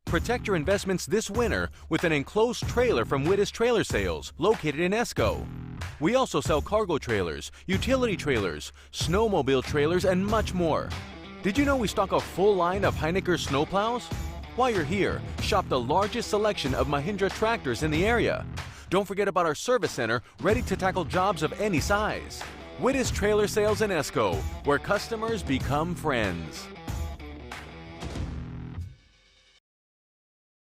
Protect your investments this winter with an enclosed trailer from Wittes Trailer Sales, located in Esco. We also sell cargo trailers, utility trailers, snowmobile trailers, and much more. Did you know we stock a full line of Heineken snowplows? While you're here, shop the largest selection of Mahindra tractors in the area. Don't forget about our service center, ready to tackle jobs of any size. Wittes Trailer Sales in Esco, where customers become friends.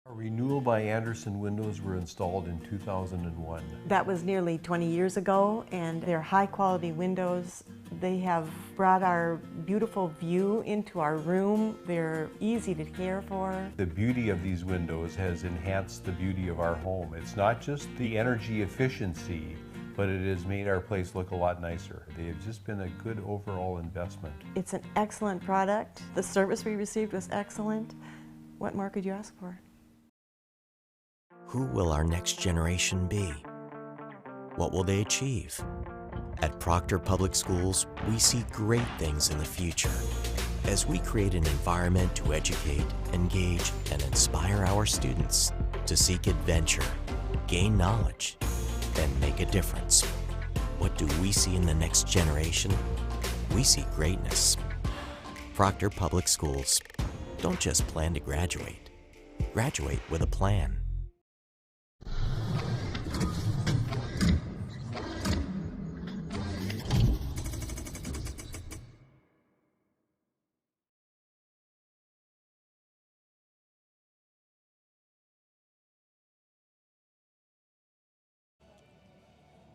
Renewal by Andersen windows were installed in 2001. That was nearly 20 years ago, and they're high-quality windows. They have brought our beautiful view into our room. They're easy to care for. The beauty of these windows has enhanced the beauty of our home. It's not just the energy efficiency, but it has made our place look a lot nicer. They have just been a good overall investment. It's an excellent product. The service we received was excellent. What more could you ask for? Who will our next generation be? What will they achieve? At Proctor Public Schools, we see great things in the future as we create an environment to educate, engage, and inspire our students to seek adventure, gain knowledge, and make a difference. What do we see in the next generation? We see greatness. Proctor Public Schools. Don't just plan to graduate. Graduate with a plan.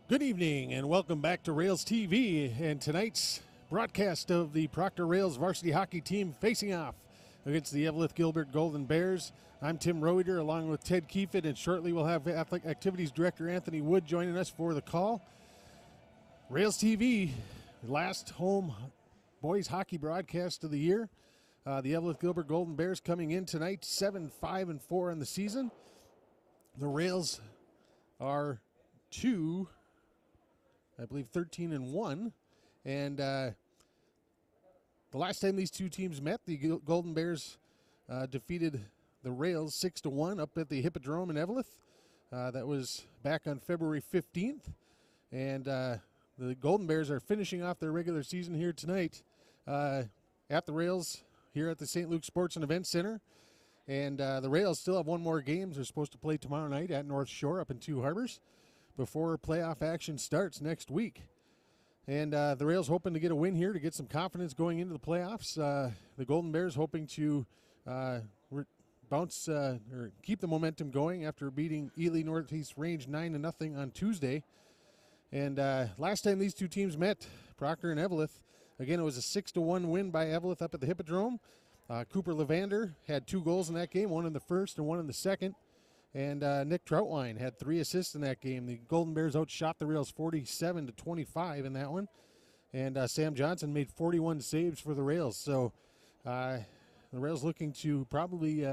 Good evening and welcome back to Rails TV and tonight's broadcast of the Proctor Rails varsity hockey team facing off against the Eveleth-Gilbert Golden Bears. I'm Tim Roeder along with Ted Keefit, and shortly we'll have Athletic Activities Director Anthony Wood joining us for the call. Rails TV, last home boys hockey broadcast of the year. The Eveleth-Gilbert Golden Bears coming in tonight 7-5-4 on the season. The Rails are 13-1, and the last time these two teams met, the Golden Bears defeated the Rails 6-1 up at the Hippodrome in Eveleth. That was back on February 15th, and the Golden Bears are finishing off their regular season here tonight at the Rails here at the St. Luke Sports and Events Center. And the Rails still have one more game. They're supposed to play tomorrow night at North Shore up in Two Harbors before playoff action starts next week. And the Rails hoping to get a win here to get some confidence going into the playoffs. The Golden Bears hoping to bounce or keep the momentum going after beating Ely Northeast Range 9-0 on Tuesday. And last time these two teams met, Proctor and Eveleth, again it was a 6-1 win by Eveleth up at the Hippodrome. Cooper Levander had 2 goals in that game, one in the first and one in the second. And Nick Troutwine had 3 assists in that game. The Golden Bears outshot the Rails 47-25 in that one. And Sam Johnson made 41 saves for the Rails. So the Rails looking to probably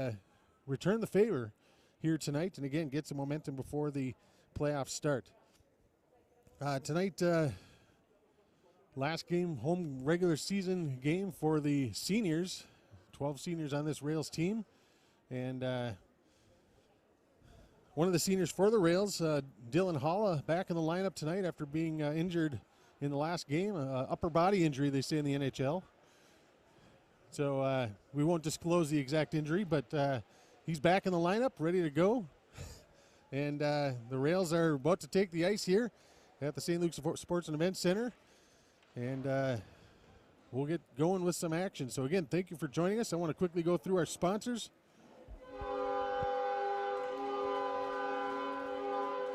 return the favor here tonight and, again, get some momentum before the playoffs start. Tonight, last game, home regular season game for the seniors. 12 seniors on this Rails team. And one of the seniors for the Rails, Dylan Halla, back in the lineup tonight after being injured in the last game. Upper body injury, they say in the NHL. So we won't disclose the exact injury, but he's back in the lineup, ready to go. And the Rails are about to take the ice here at the St. Luke Sports and Events Center. And we'll get going with some action. So again, thank you for joining us. I want to quickly go through our sponsors.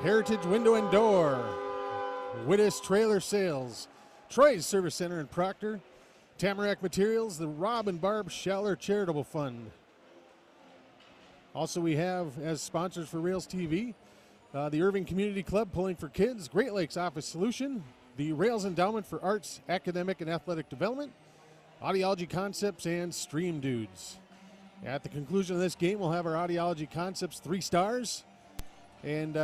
Heritage Window and Door, Wittes Trailer Sales, Troy's Service Center in Proctor, Tamarack Materials, the Rob and Barb Schaller Charitable Fund. Also we have as sponsors for Rails TV, the Irving Community Club Pulling for Kids, Great Lakes Office Solution, the Rails Endowment for Arts, Academic and Athletic Development, Audiology Concepts, and Stream Dudes. At the conclusion of this game, we'll have our Audiology Concepts 3 stars. And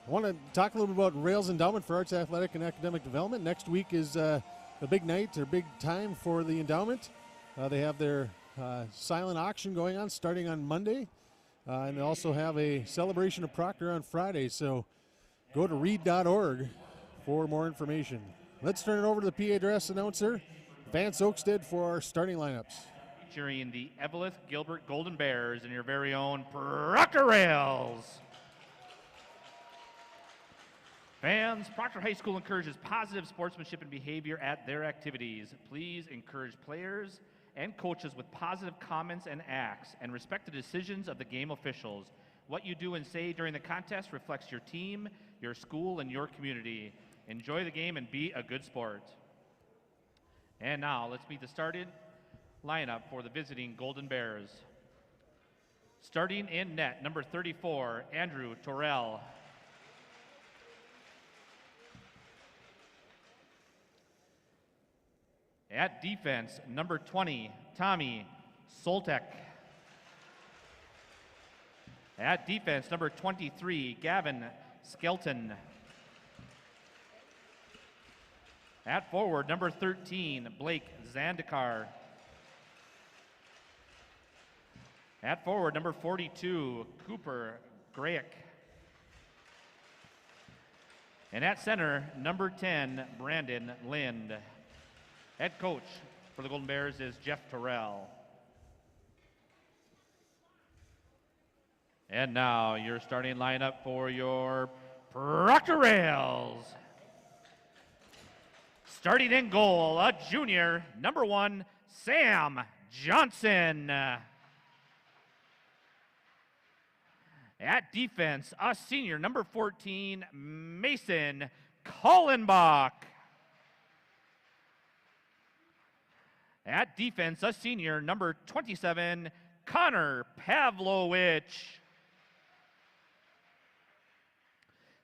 I want to talk a little bit about Rails Endowment for Arts, Athletic, and Academic Development. Next week is the big night or big time for the endowment. They have their silent auction going on starting on Monday. And they also have a celebration of Proctor on Friday. So go to read.org for more information. Let's turn it over to the PA address announcer, Vance Oakstead, for our starting lineups. Featuring the Eveleth-Gilbert Golden Bears and your very own Proctor Rails. Fans, Proctor High School encourages positive sportsmanship and behavior at their activities. Please encourage players and coaches with positive comments and acts, and respect the decisions of the game officials. What you do and say during the contest reflects your team, your school, and your community. Enjoy the game and be a good sport. And now, let's meet the starting lineup for the visiting Golden Bears. Starting in net, number 34, Andrew Torrell. At defense, number 20, Tommy Soltek. At defense, number 23, Gavin Skelton. At forward, number 13, Blake Zandikar. At forward, number 42, Cooper Grayek. And at center, number 10, Brandon Lind. Head coach for the Golden Bears is Jeff Terrell. And now your starting lineup for your Proctor Rails. Starting in goal, a junior, number 1, Sam Johnson. At defense, a senior, number 14, Mason Kallenbach. At defense, a senior, number 27, Connor Pavlovich.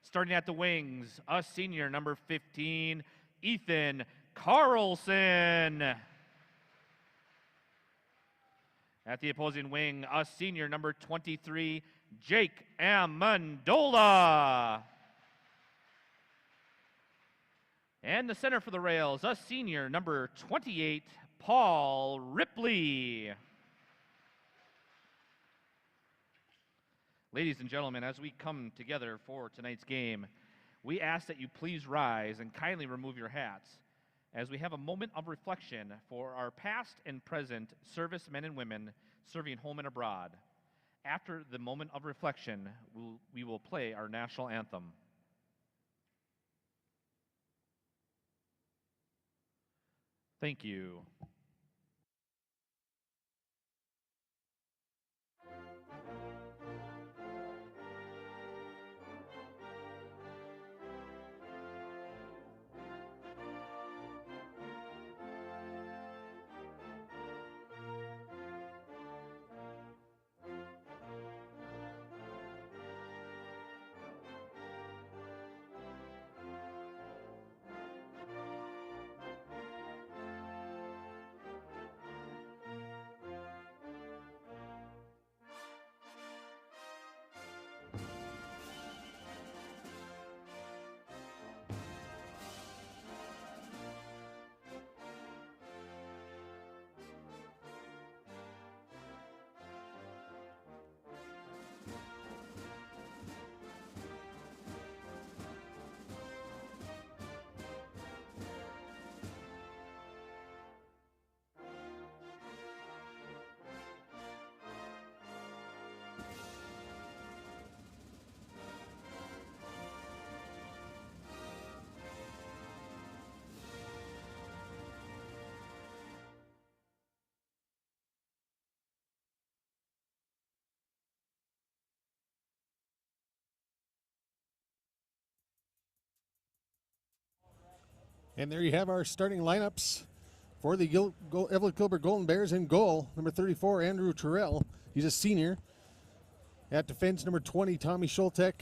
Starting at the wings, a senior, number 15, Ethan Carlson. At the opposing wing, a senior, number 23, Jake Amendola. And the center for the Rails, a senior, number 28, Paul Ripley. Ladies and gentlemen, as we come together for tonight's game, we ask that you please rise and kindly remove your hats as we have a moment of reflection for our past and present servicemen and women serving home and abroad. After the moment of reflection, we will play our national anthem. Thank you. And there you have our starting lineups for the Eveleth-Gilbert Golden Bears. In goal, number 34, Andrew Terrell. He's a senior. At defense, number 20, Tommy Schlotek.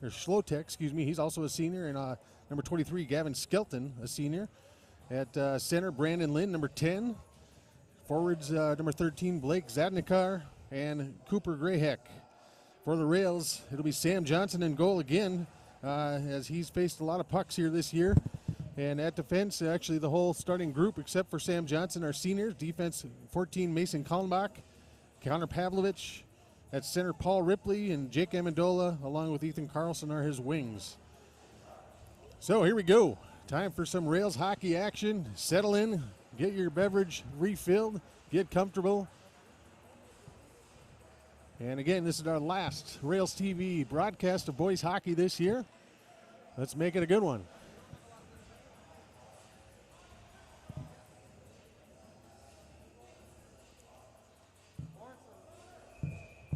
He's also a senior. And number 23, Gavin Skelton, a senior. At center, Brandon Lind, number 10. Forwards, number 13, Blake Zadnikar and Cooper Grayek. For the Rails, it'll be Sam Johnson in goal again, as he's faced a lot of pucks here this year. And at defense, actually the whole starting group except for Sam Johnson are seniors. Defense, 14, Mason Kallenbach, Connor Pavlovich. At center, Paul Ripley and Jake Amendola, along with Ethan Carlson, are his wings. So here we go. Time for some Rails hockey action. Settle in, get your beverage refilled, get comfortable. And again, this is our last Rails TV broadcast of boys hockey this year. Let's make it a good one.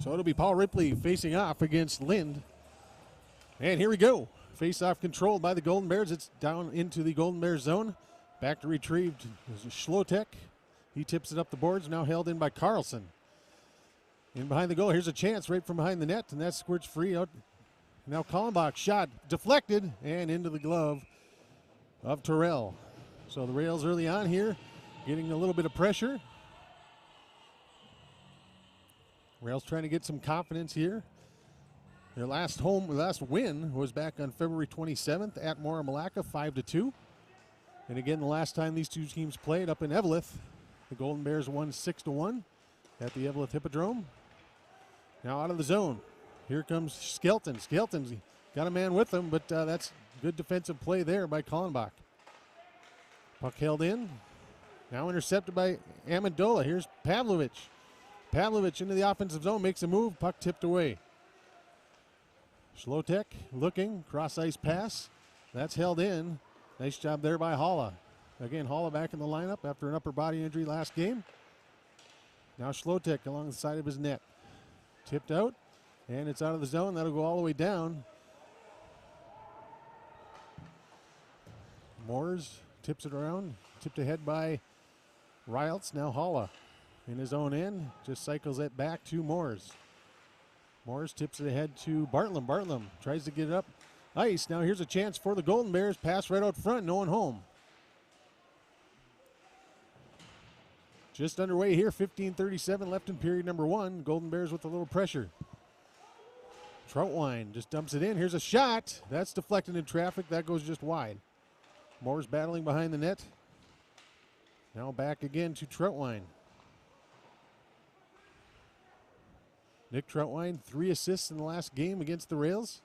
So it'll be Paul Ripley facing off against Lind. And here we go. Face-off controlled by the Golden Bears. It's down into the Golden Bears zone. Back to retrieved is Schlotek. He tips it up the boards, now held in by Carlson. In behind the goal, here's a chance right from behind the net, and that squirts free out. Now Kallenbach shot deflected and into the glove of Terrell. So the Rails early on here getting a little bit of pressure. Rails trying to get some confidence here. Their last win was back on February 27th at Mora-Malacca, 5-2. And again, the last time these two teams played up in Eveleth, the Golden Bears won 6-1 at the Eveleth Hippodrome. Now out of the zone. Here comes Skelton. Skelton's got a man with him, but that's good defensive play there by Kallenbach. Puck held in. Now intercepted by Amendola. Here's Pavlovich. Pavlovich into the offensive zone, makes a move, puck tipped away. Schlotek looking, cross-ice pass. That's held in. Nice job there by Halla. Again, Halla back in the lineup after an upper body injury last game. Now Schlotek along the side of his net. Tipped out, and it's out of the zone. That'll go all the way down. Moores tips it around, tipped ahead by Riles. Now Halla in his own end, just cycles it back to Moores. Moores tips it ahead to Bartlam. Bartlam tries to get it up ice. Now here's a chance for the Golden Bears. Pass right out front, no one home. Just underway here, 15:37 left in period number one. Golden Bears with a little pressure. Troutwine just dumps it in. Here's a shot. That's deflected in traffic. That goes just wide. Moore's battling behind the net. Now back again to Troutwine. Nick Troutwine, 3 assists in the last game against the Rails.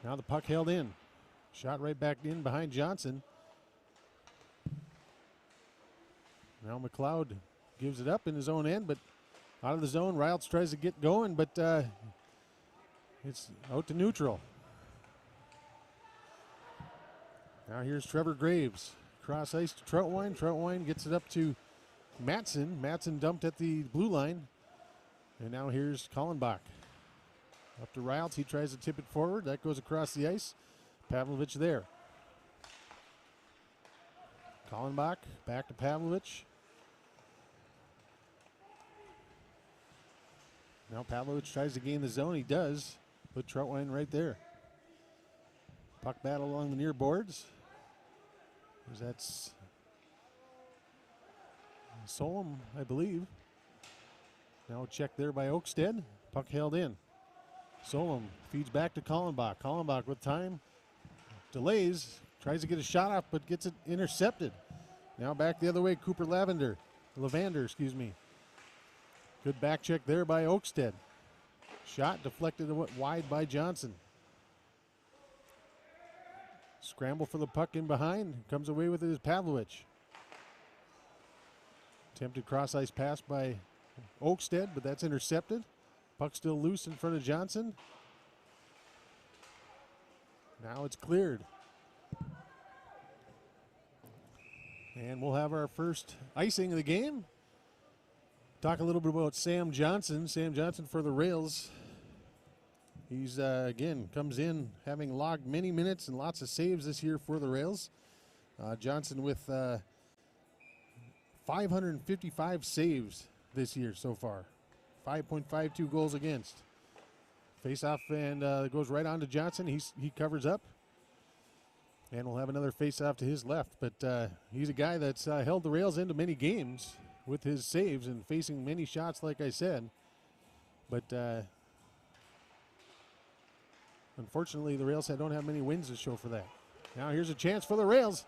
Now the puck held in. Shot right back in behind Johnson. Now McLeod gives it up in his own end, but out of the zone. Riles tries to get going, but it's out to neutral. Now here's Trevor Graves. Cross ice to Troutwine. Troutwine gets it up to Matson. Matson dumped at the blue line. And now here's Kallenbach. Up to Riles. He tries to tip it forward. That goes across the ice. Pavlovich there. Kallenbach back to Pavlovich. Now Pavlovich tries to gain the zone. He does. Put Troutwine right there. Puck battle along the near boards. That's Solom, I believe. Now checked there by Oakstead. Puck held in. Solom feeds back to Kallenbach. Kallenbach with time. Delays. Tries to get a shot off, but gets it intercepted. Now back the other way. Cooper Lavander, excuse me. Good back check there by Oakstead. Shot deflected wide by Johnson. Scramble for the puck in behind. Comes away with it is Pavlovich. Attempted cross-ice pass by Oakstead, but that's intercepted. Puck still loose in front of Johnson. Now it's cleared. And we'll have our first icing of the game. Talk a little bit about Sam Johnson. Sam Johnson for the Rails. He's, again, comes in having logged many minutes and lots of saves this year for the Rails. Johnson with 555 saves this year so far. 5.52 goals against. Face-off and goes right on to Johnson. He covers up. And we'll have another face-off to his left. But he's a guy that's held the Rails into many games with his saves and facing many shots, like I said. But Unfortunately, the Rails don't have many wins to show for that. Now here's a chance for the Rails.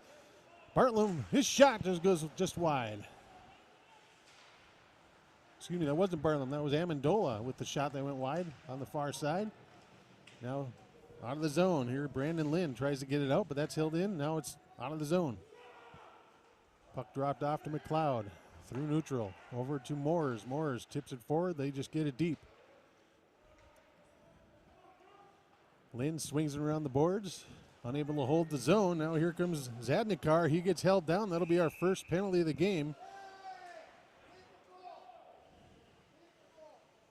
Bartlum, his shot just goes just wide. Excuse me, that wasn't Bartlum. That was Amendola with the shot that went wide on the far side. Now out of the zone. Here Brandon Lynn tries to get it out, but that's held in. Now it's out of the zone. Puck dropped off to McLeod. Through neutral. Over to Moores. Moores tips it forward. They just get it deep. Lynn swings it around the boards. Unable to hold the zone. Now here comes Zadnikar. He gets held down. That'll be our first penalty of the game.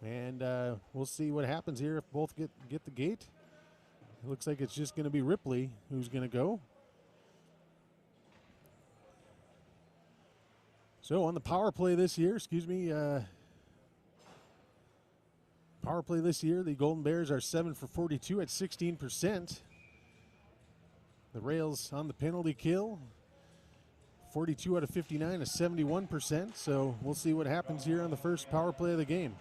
And we'll see what happens here if both get the gate. It looks like it's just going to be Ripley who's going to go. So on the power play this year, power play this year, the Golden Bears are 7 for 42 at 16%. The Rails on the penalty kill, 42 out of 59 is 71%. So we'll see what happens here on the first power play of the game.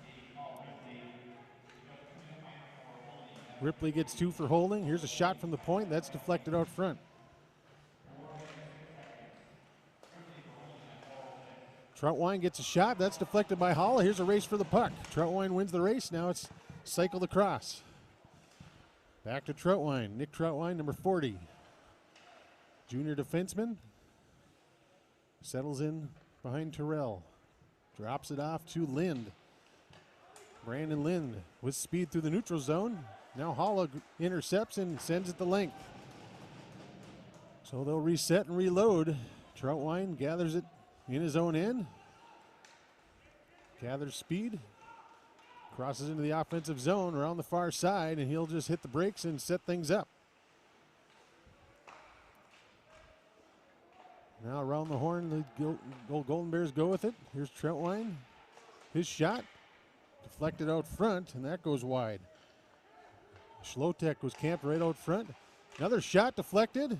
Ripley gets 2 for holding. Here's a shot from the point. That's deflected out front. Troutwine gets a shot. That's deflected by Holla. Here's a race for the puck. Troutwine wins the race. Now it's cycled across. Back to Troutwine. Nick Troutwine, number 40. Junior defenseman. Settles in behind Terrell. Drops it off to Lind. Brandon Lind with speed through the neutral zone. Now Holla intercepts and sends it the length. So they'll reset and reload. Troutwine gathers it in his own end. Gathers speed. Crosses into the offensive zone around the far side, and he'll just hit the brakes and set things up. Now around the horn, the Golden Bears go with it. Here's Troutwine. His shot deflected out front, and that goes wide. Schlotek was camped right out front. Another shot deflected.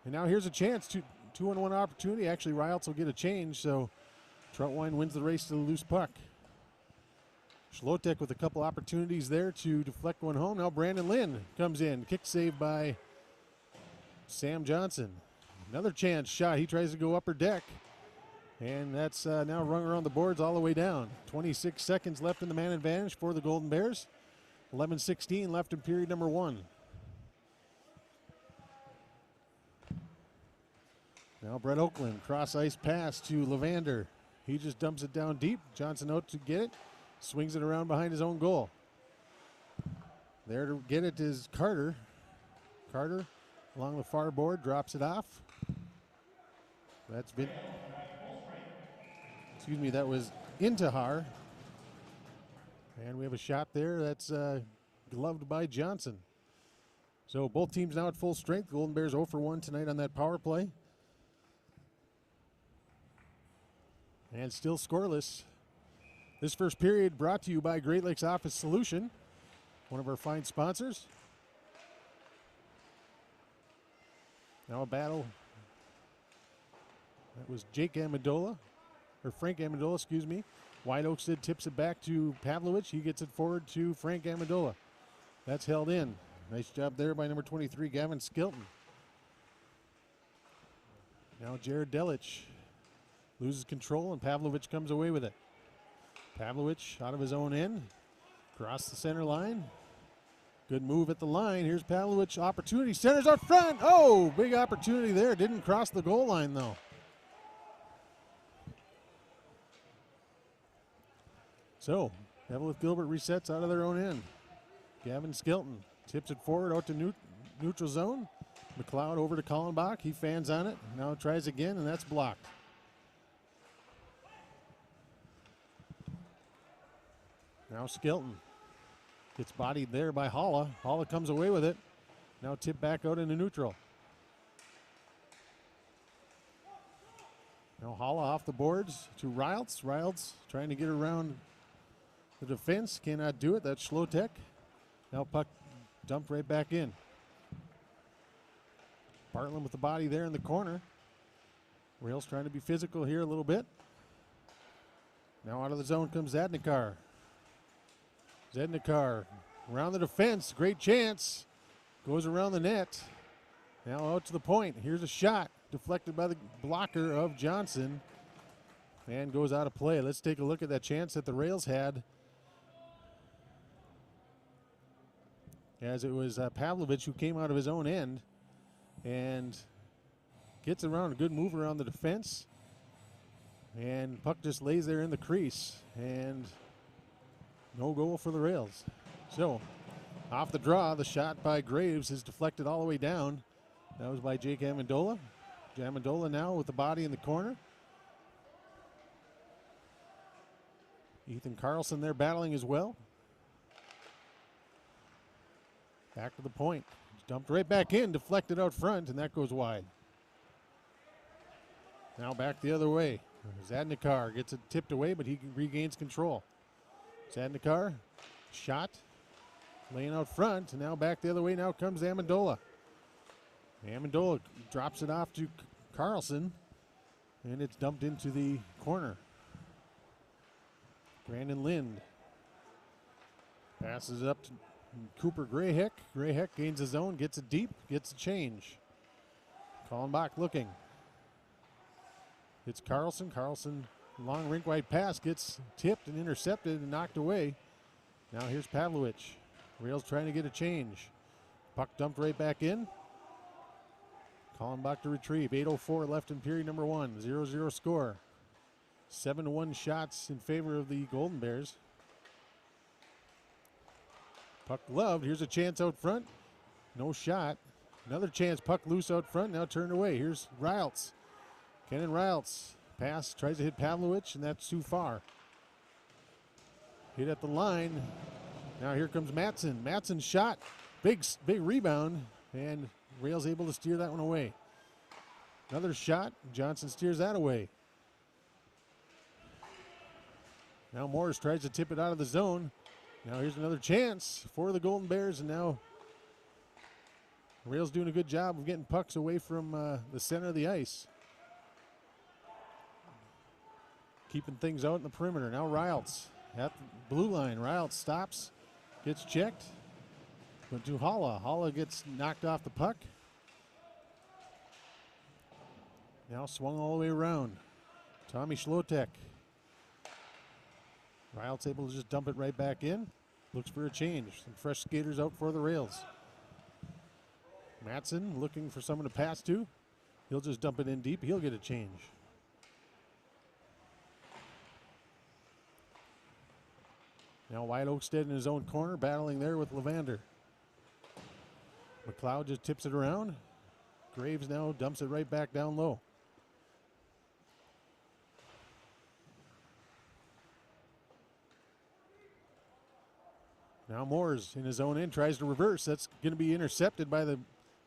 And now here's a chance. 2-on-1 opportunity. Actually, Riles will get a change, so Troutwine wins the race to the loose puck. Schlotek with a couple opportunities there to deflect one home. Now Brandon Lynn comes in. Kick save by Sam Johnson. Another chance shot. He tries to go upper deck. And that's now rung around the boards all the way down. 26 seconds left in the man advantage for the Golden Bears. 11:16 left in period number 1. Now Brett Oakland, cross ice pass to Levander. He just dumps it down deep. Johnson out to get it. Swings it around behind his own goal. There to get it is Carter. Carter along the far board drops it off. That's been, that was Intihar. And we have a shot there that's gloved by Johnson. So both teams now at full strength. Golden Bears 0 for 1 tonight on that power play. And still scoreless. This first period brought to you by Great Lakes Office Solution, one of our fine sponsors. Now a battle. That was Frank Amendola, excuse me. White Oakstead tips it back to Pavlovich. He gets it forward to Frank Amendola. That's held in. Nice job there by number 23, Gavin Skilton. Now Jared Delich loses control, and Pavlovich comes away with it. Pavlovich out of his own end, across the center line. Good move at the line. Here's Pavlovich, opportunity, centers out front. Oh, big opportunity there. Didn't cross the goal line, though. So, Eveleth-Gilbert resets out of their own end. Gavin Skilton tips it forward out to neutral zone. McLeod over to Kallenbach. He fans on it. Now tries again, and that's blocked. Now Skilton gets bodied there by Holla. Holla comes away with it. Now tip back out into neutral. Now Holla off the boards to Riles. Riles trying to get around the defense. Cannot do it. That's Schlotek. Now puck dumped right back in. Bartlett with the body there in the corner. Rails trying to be physical here a little bit. Now out of the zone comes Zadnikar. Zednikar around the defense. Great chance. Goes around the net. Now out to the point. Here's a shot. Deflected by the blocker of Johnson. And goes out of play. Let's take a look at that chance that the Rails had. As it was Pavlovich who came out of his own end and gets around, a good move around the defense. And puck just lays there in the crease. And no goal for the Rails. So off the draw, the shot by Graves is deflected all the way down. That was by Jake Amendola. Amendola now with the body in the corner. Ethan Carlson there battling as well. Back to the point. Dumped right back in, deflected out front, and that goes wide. Now back the other way. Zadnikar gets it tipped away, but he regains control. Zadnikar, shot, laying out front, and now back the other way. Now comes Amendola. Amendola drops it off to Carlson, and it's dumped into the corner. Brandon Lind passes it up to Cooper Grayheck. Grayheck gains his own, gets it deep, gets a change. Kallenbach looking. It's Carlson. Carlson, long rink wide pass, gets tipped and intercepted and knocked away. Now here's Pavlovich. Rails trying to get a change. Puck dumped right back in. Kallenbach to retrieve. 8:04 left in period number 1. 0-0 score. 7-1 shots in favor of the Golden Bears. Puck gloved. Here's a chance out front. No shot. Another chance. Puck loose out front. Now turned away. Here's Riles. Kenan Riles. Pass. Tries to hit Pavlovich, and that's too far. Hit at the line. Now here comes Matson. Matson's shot. Big rebound. And Rails able to steer that one away. Another shot. Johnson steers that away. Now Morris tries to tip it out of the zone. Now here's another chance for the Golden Bears, and now Rails doing a good job of getting pucks away from the center of the ice. Keeping things out in the perimeter. Now Riles at the blue line. Riles stops, gets checked. Went to Halla. Halla gets knocked off the puck. Now swung all the way around. Tommy Schlotek. Riles able to just dump it right back in. Looks for a change. Some fresh skaters out for the Rails. Matson looking for someone to pass to. He'll just dump it in deep. He'll get a change. Now Wyatt Oakstead in his own corner, battling there with Levander. McLeod just tips it around. Graves now dumps it right back down low. Now Moores in his own end tries to reverse. That's going to be intercepted by the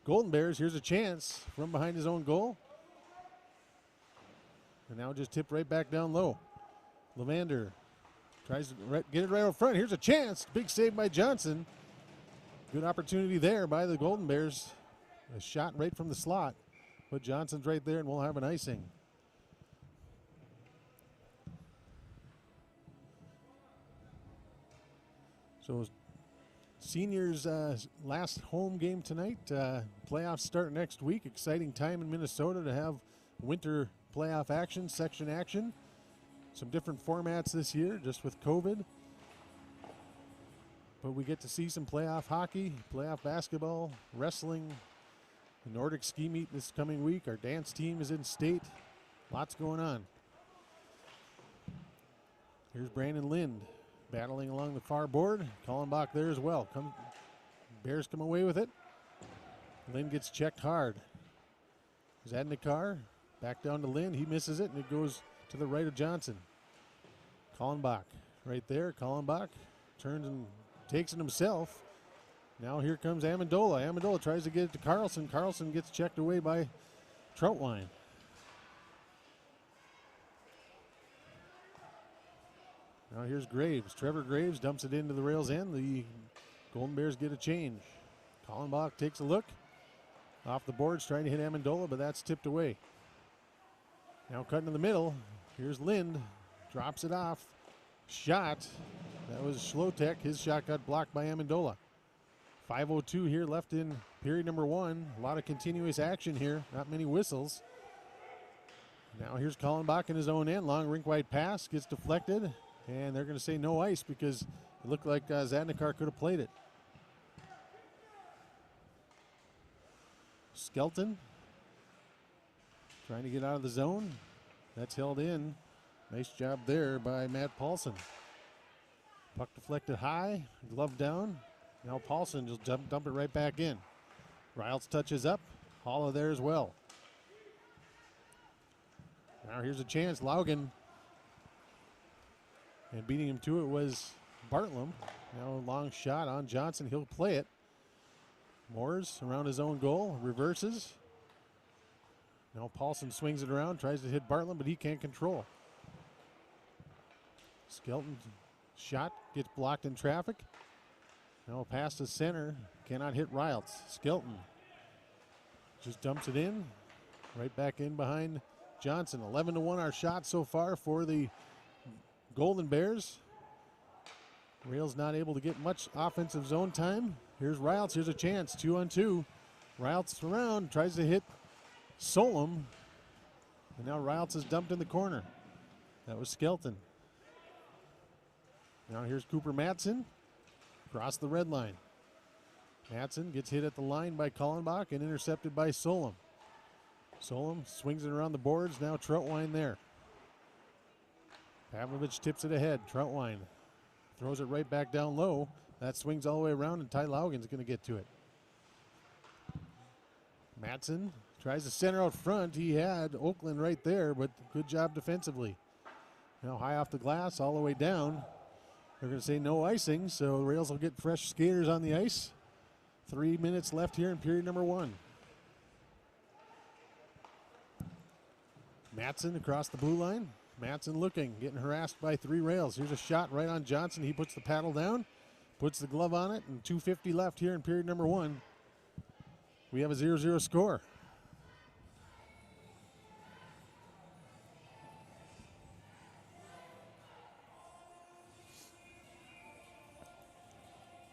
Golden Bears. Here's a chance from behind his own goal. And now just tipped right back down low. Levander tries to get it right out front. Here's a chance. Big save by Johnson. Good opportunity there by the Golden Bears. A shot right from the slot. But Johnson's right there and we'll have an icing. So seniors' last home game tonight. Playoffs start next week. Exciting time in Minnesota to have winter playoff action, section action. Some different formats this year just with COVID. But we get to see some playoff hockey, playoff basketball, wrestling, the Nordic ski meet this coming week. Our dance team is in state. Lots going on. Here's Brandon Lind. Battling along the far board. Kallenbach there as well. Bears come away with it. Lind gets checked hard. Zadnikar back down to Lind. He misses it and it goes to the right of Johnson. Kallenbach right there. Kallenbach turns and takes it himself. Now here comes Amendola. Amendola tries to get it to Carlson. Carlson gets checked away by Troutwine. Now here's Graves. Trevor Graves dumps it into the Rails end. The Golden Bears get a change. Kallenbach takes a look. Off the boards trying to hit Amendola, but that's tipped away. Now cutting to the middle. Here's Lind. Drops it off. Shot. That was Schlotek. His shot got blocked by Amendola. 5:02 here left in period number 1. A lot of continuous action here. Not many whistles. Now here's Kallenbach in his own end. Long rink-wide pass gets deflected. And they're going to say no ice because it looked like Zadnikar could have played it. Skelton trying to get out of the zone. That's held in. Nice job there by Matt Paulson. Puck deflected high, glove down. Now Paulson just dump it right back in. Riles touches up. Holla there as well. Now here's a chance. Laugen. And beating him to it was Bartlam. Now a long shot on Johnson. He'll play it. Moores around his own goal. Reverses. Now Paulson swings it around. Tries to hit Bartlam, but he can't control. Skelton's shot gets blocked in traffic. Now pass to center. Cannot hit Riles. Skelton just dumps it in. Right back in behind Johnson. 11-1 our shot so far for the Golden Bears. Rails not able to get much offensive zone time. Here's Riles. Here's a chance. 2-on-2. Riles around. Tries to hit Solom. And now Riles is dumped in the corner. That was Skelton. Now here's Cooper Matson. Across the red line. Matson gets hit at the line by Kallenbach and intercepted by Solom. Solom swings it around the boards. Now Troutwine there. Pavlovich tips it ahead. Troutwine throws it right back down low. That swings all the way around, and Ty Laugen's going to get to it. Matson tries to center out front. He had Oakland right there, but good job defensively. Now high off the glass, all the way down. They're going to say no icing, so the Rails will get fresh skaters on the ice. 3 minutes left here in period number 1. Matson across the blue line. Matson looking, getting harassed by 3 Rails. Here's a shot right on Johnson. He puts the paddle down, puts the glove on it, and 2:50 left here in period number 1. We have a 0-0 score.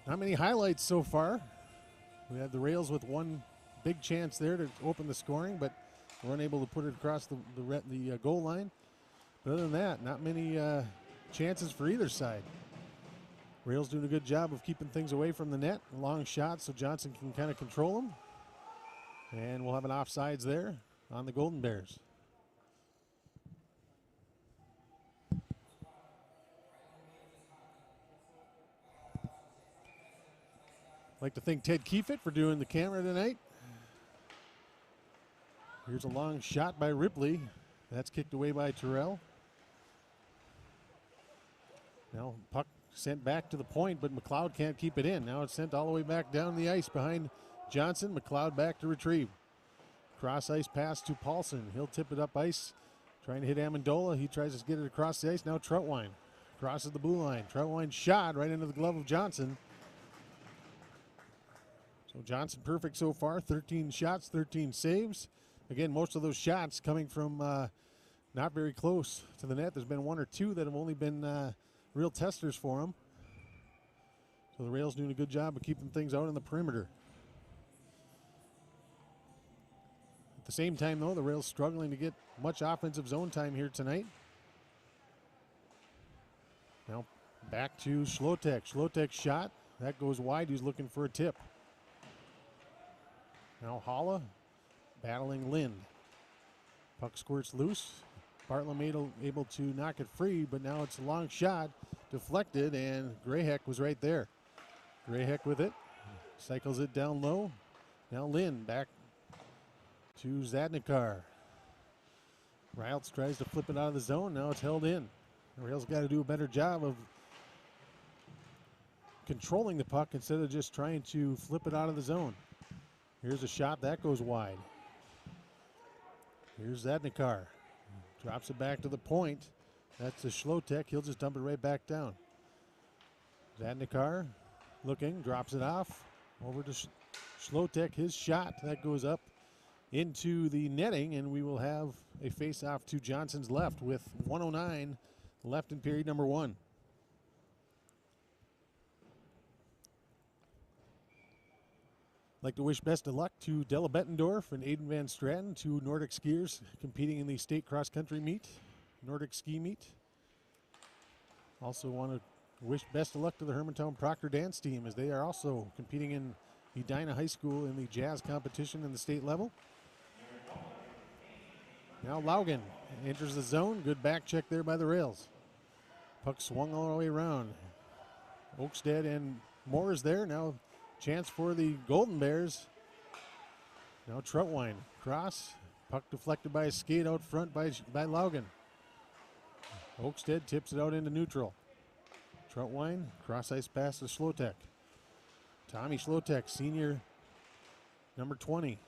Not many highlights so far. We had the Rails with one big chance there to open the scoring, but were unable to put it across the goal line. But other than that, not many chances for either side. Rails doing a good job of keeping things away from the net. A long shot so Johnson can kind of control them. And we'll have an offsides there on the Golden Bears. I'd like to thank Ted Kiefit for doing the camera tonight. Here's a long shot by Ripley. That's kicked away by Terrell. Now puck sent back to the point, but McLeod can't keep it in. Now it's sent all the way back down the ice behind Johnson. McLeod back to retrieve. Cross ice pass to Paulson. He'll tip it up ice. Trying to hit Amendola. He tries to get it across the ice. Now Troutwine crosses the blue line. Troutwine shot right into the glove of Johnson. So Johnson perfect so far. 13 shots, 13 saves. Again, most of those shots coming from not very close to the net. There's been 1 or 2 that have only been real testers for him. So the Rails doing a good job of keeping things out on the perimeter. At the same time, though, the Rails struggling to get much offensive zone time here tonight. Now back to Schlotek. Schlotek's shot. That goes wide. He's looking for a tip. Now Holla battling Lind. Puck squirts loose. Bartlam able to knock it free, but now it's a long shot. Deflected, and Grayheck was right there. Grayheck with it. Cycles it down low. Now Lind back to Zadnikar. Riles tries to flip it out of the zone. Now it's held in. The Rails got to do a better job of controlling the puck instead of just trying to flip it out of the zone. Here's a shot. That goes wide. Here's Zadnikar. Drops it back to the point. That's the Schlotek. He'll just dump it right back down. Zadnikar looking. Drops it off. Over to Schlotek. His shot. That goes up into the netting, and we will have a face-off to Johnson's left with 1:09 left in period number 1. I'd like to wish best of luck to Della Bettendorf and Aiden Van Straten, two Nordic skiers competing in the state cross-country meet, Nordic ski meet. Also want to wish best of luck to the Hermantown Proctor dance team as they are also competing in Edina High School in the jazz competition in the state level. Now Laugen enters the zone. Good back check there by the rails. Puck swung all the way around. Oakstead and Moore is there. Now chance for the Golden Bears. Now Troutwine cross. Puck deflected by a skate out front by Laugen. Oakstead tips it out into neutral. Troutwine, cross ice pass to Schlotek. Tommy Schlotek, senior, number 20.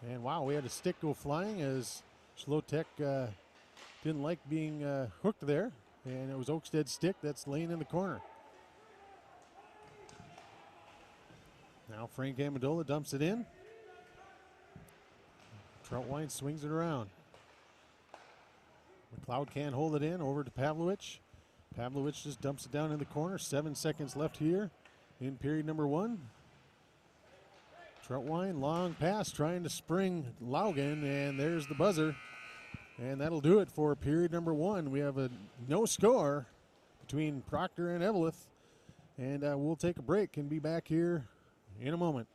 And wow, we had a stick go flying as Schlotek didn't like being hooked there. And it was Oakstead's stick that's laying in the corner. Now Frank Amendola dumps it in. Troutwine swings it around. McLeod can't hold it in, over to Pavlovich. Pavlovich just dumps it down in the corner. 7 seconds left here in period number 1. Troutwine, long pass, trying to spring Laugen, and there's the buzzer. And that'll do it for period number 1. We have a no score between Proctor and Eveleth. And we'll take a break and be back here in a moment.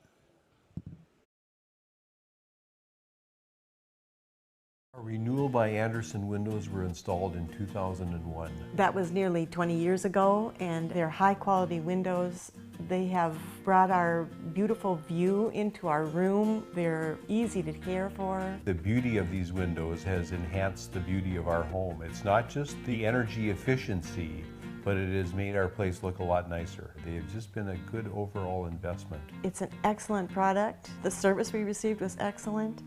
A renewal by Anderson windows were installed in 2001. That was nearly 20 years ago, and they're high-quality windows. They have brought our beautiful view into our room. They're easy to care for. The beauty of these windows has enhanced the beauty of our home. It's not just the energy efficiency, but it has made our place look a lot nicer. They have just been a good overall investment. It's an excellent product. The service we received was excellent.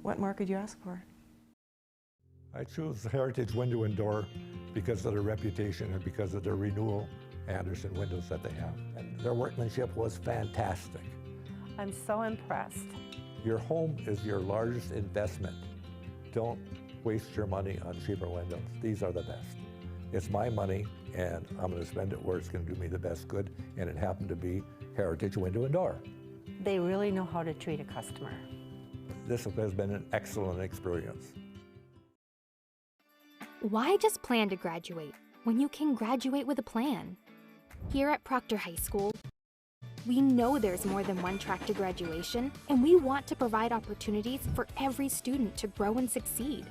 What more could you ask for? I chose the Heritage Window and Door because of their reputation and because of their renewal Anderson windows that they have. And their workmanship was fantastic. I'm so impressed. Your home is your largest investment. Don't waste your money on cheaper windows. These are the best. It's my money, and I'm going to spend it where it's going to do me the best good, and it happened to be Heritage Window and Door. They really know how to treat a customer. This has been an excellent experience. Why just plan to graduate when you can graduate with a plan? Here at Proctor High School, we know there's more than one track to graduation, and we want to provide opportunities for every student to grow and succeed.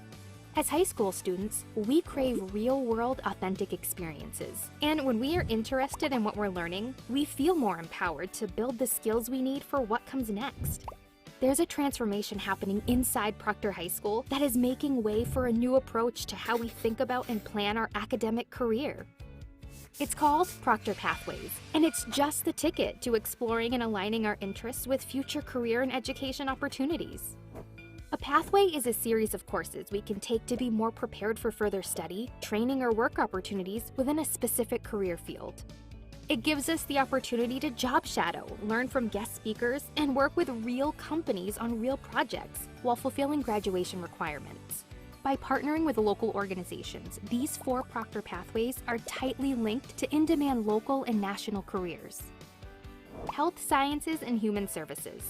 As high school students, we crave real-world, authentic experiences. And when we are interested in what we're learning, we feel more empowered to build the skills we need for what comes next. There's a transformation happening inside Proctor High School that is making way for a new approach to how we think about and plan our academic career. It's called Proctor Pathways, and it's just the ticket to exploring and aligning our interests with future career and education opportunities. A pathway is a series of courses we can take to be more prepared for further study, training, or work opportunities within a specific career field. It gives us the opportunity to job shadow, learn from guest speakers, and work with real companies on real projects while fulfilling graduation requirements. By partnering with local organizations, these 4 Proctor Pathways are tightly linked to in-demand local and national careers. Health Sciences and Human Services.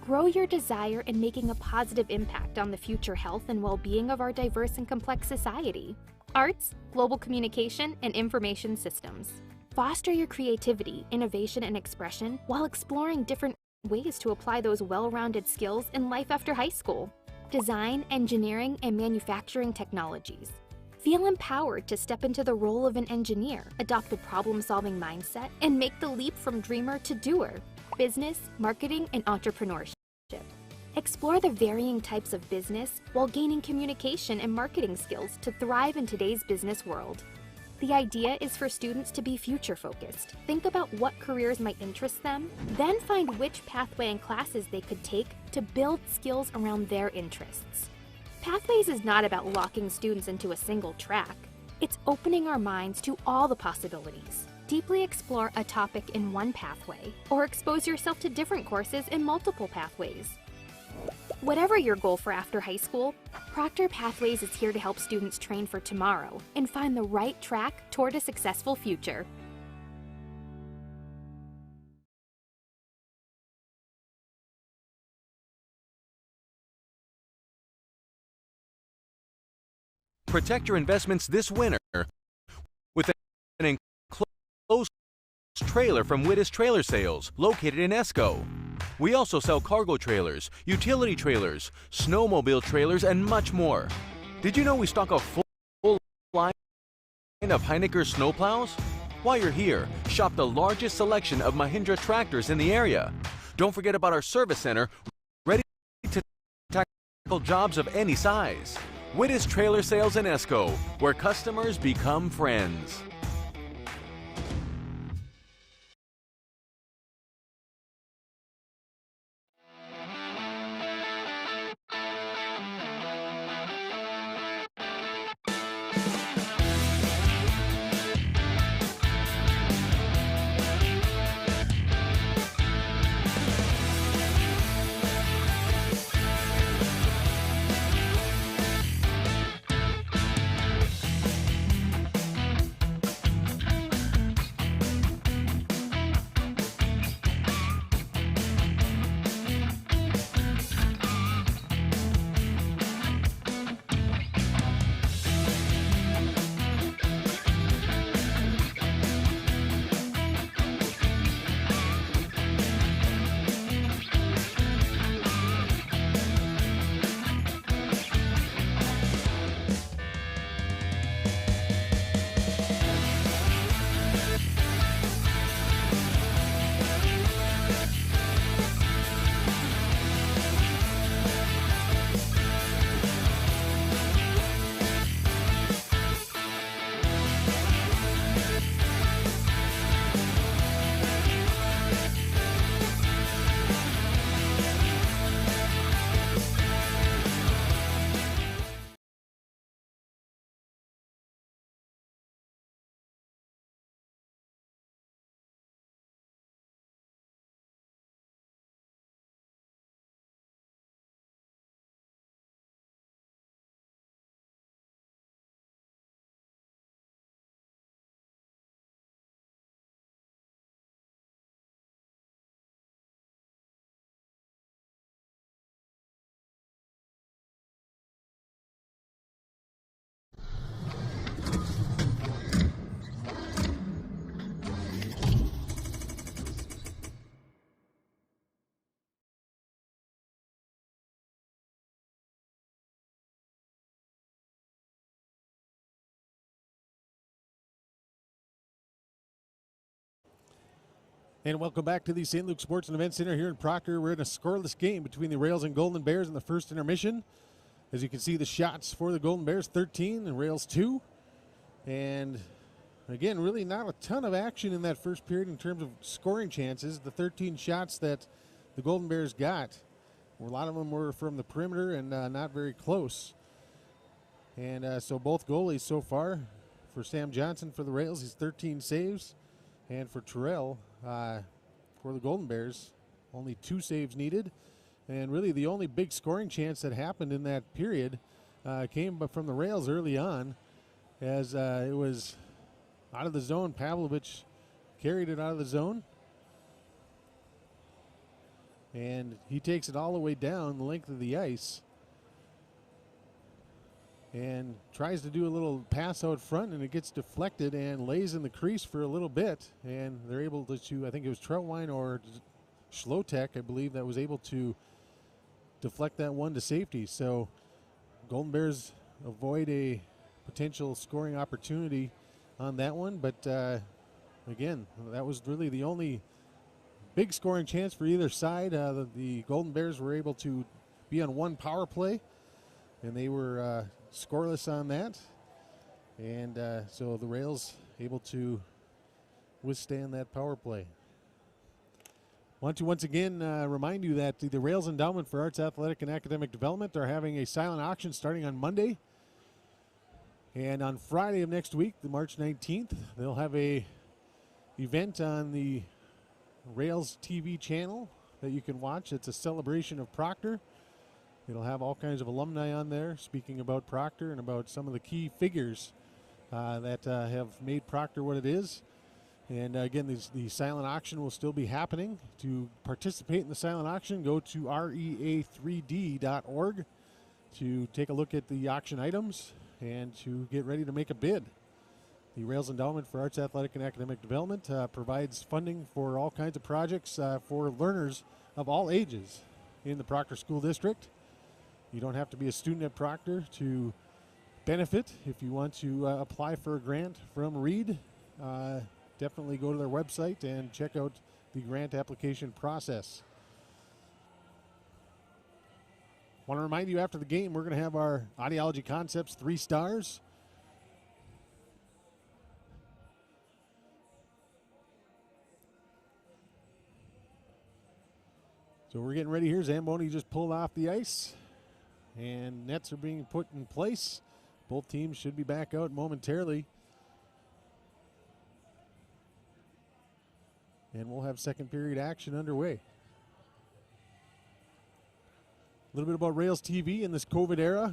Grow your desire in making a positive impact on the future health and well-being of our diverse and complex society. Arts, Global Communication, and Information Systems. Foster your creativity, innovation, and expression while exploring different ways to apply those well-rounded skills in life after high school. Design, engineering, and manufacturing technologies. Feel empowered to step into the role of an engineer, adopt a problem-solving mindset, and make the leap from dreamer to doer. Business, marketing, and entrepreneurship. Explore the varying types of business while gaining communication and marketing skills to thrive in today's business world. The idea is for students to be future-focused, think about what careers might interest them, then find which pathway and classes they could take to build skills around their interests. Pathways is not about locking students into a single track. It's opening our minds to all the possibilities. Deeply explore a topic in one pathway, or expose yourself to different courses in multiple pathways. Whatever your goal for after high school, Proctor Pathways is here to help students train for tomorrow and find the right track toward a successful future. Protect your investments this winter with an enclosed trailer from Wittes Trailer Sales, located in Esco. We also sell cargo trailers, utility trailers, snowmobile trailers, and much more. Did you know we stock a full line of Heinecker snowplows? While you're here, shop the largest selection of Mahindra tractors in the area. Don't forget about our service center, ready to tackle jobs of any size. Wittes Trailer Sales in Esco, where customers become friends. And welcome back to the St. Luke Sports and Events Center here in Proctor. We're in a scoreless game between the Rails and Golden Bears in the first intermission. As you can see, the shots for the Golden Bears, 13, and Rails 2. And again, really not a ton of action in that first period in terms of scoring chances. The 13 shots that the Golden Bears got, a lot of them were from the perimeter and not very close. And so both goalies so far, for Sam Johnson for the Rails, he's 13 saves. And for Terrell, for the Golden Bears, only 2 saves needed. And really the only big scoring chance that happened in that period came from the Rails early on, as it was out of the zone. Pavlovich carried it out of the zone. And he takes it all the way down the length of the ice and tries to do a little pass out front, and it gets deflected and lays in the crease for a little bit. And they're able to, I think it was Troutwine or Schlotek, I believe, that was able to deflect that one to safety. So Golden Bears avoid a potential scoring opportunity on that one. But again, that was really the only big scoring chance for either side. The Golden Bears were able to be on one power play, and they were scoreless on that. And so the Rails able to withstand that power play. Want to once again remind you that the Rails Endowment for Arts, Athletic, and Academic Development are having a silent auction starting on Monday. And on Friday of next week, the March 19th, they'll have a event on the Rails TV channel that you can watch. It's a celebration of Proctor. It'll have all kinds of alumni on there speaking about Proctor and about some of the key figures that have made Proctor what it is. And again, the silent auction will still be happening. To participate in the silent auction, go to rea3d.org to take a look at the auction items. and to get ready to make a bid. The Rails Endowment for Arts, Athletic, and Academic Development provides funding for all kinds of projects for learners of all ages in the Proctor School District. You don't have to be a student at Proctor to benefit. If you want to apply for a grant from Reed, definitely go to their website and check out the grant application process. Want to remind you, after the game, we're going to have our Audiology Concepts 3 stars. So we're getting ready here. Zamboni just pulled off the ice, and nets are being put in place. Both teams should be back out momentarily. And we'll have second period action underway. A little bit about Rails TV in this COVID era.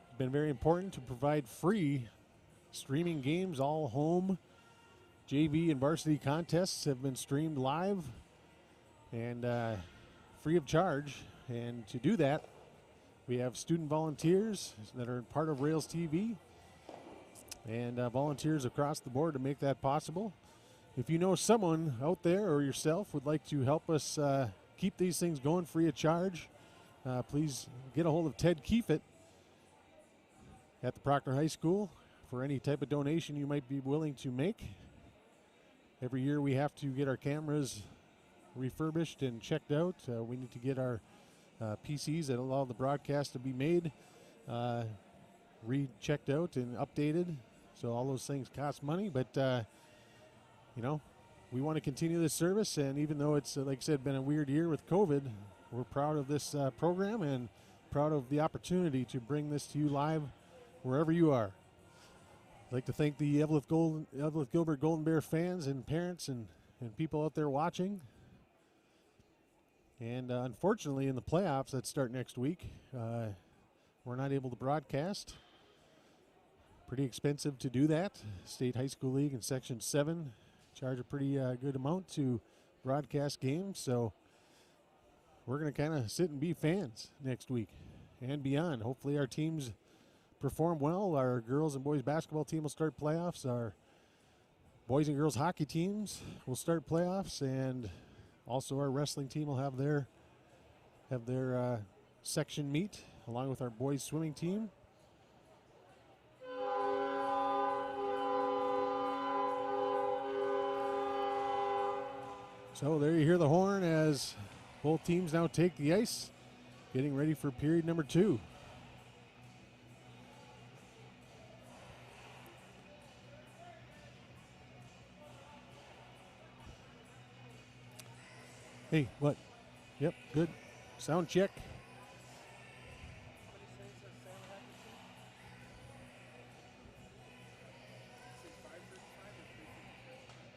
It's been very important to provide free streaming games, all home. JV and varsity contests have been streamed live and free of charge. And to do that, we have student volunteers that are part of Rails TV and volunteers across the board to make that possible. If you know someone out there or yourself would like to help us keep these things going free of charge, please get a hold of Ted Keefit at the Proctor High School for any type of donation you might be willing to make. Every year we have to get our cameras refurbished and checked out. We need to get our PCs that allow the broadcast to be made rechecked out and updated. So all those things cost money, but you know, we want to continue this service, and even though it's, like I said, been a weird year with COVID, we're proud of this program and proud of the opportunity to bring this to you live wherever you are. I'd like to thank the Eveleth-Gilbert Golden Bear fans and parents and people out there watching. And unfortunately, in the playoffs that start next week, we're not able to broadcast. Pretty expensive to do that. State High School League in Section 7 charge a pretty good amount to broadcast games. So we're going to kind of sit and be fans next week and beyond. Hopefully our teams perform well. Our girls and boys basketball team will start playoffs. Our boys and girls hockey teams will start playoffs, and also our wrestling team will have their section meet along with our boys swimming team. So there you hear the horn as both teams now take the ice, getting ready for period number 2. Hey, what? Yep, good. Sound check.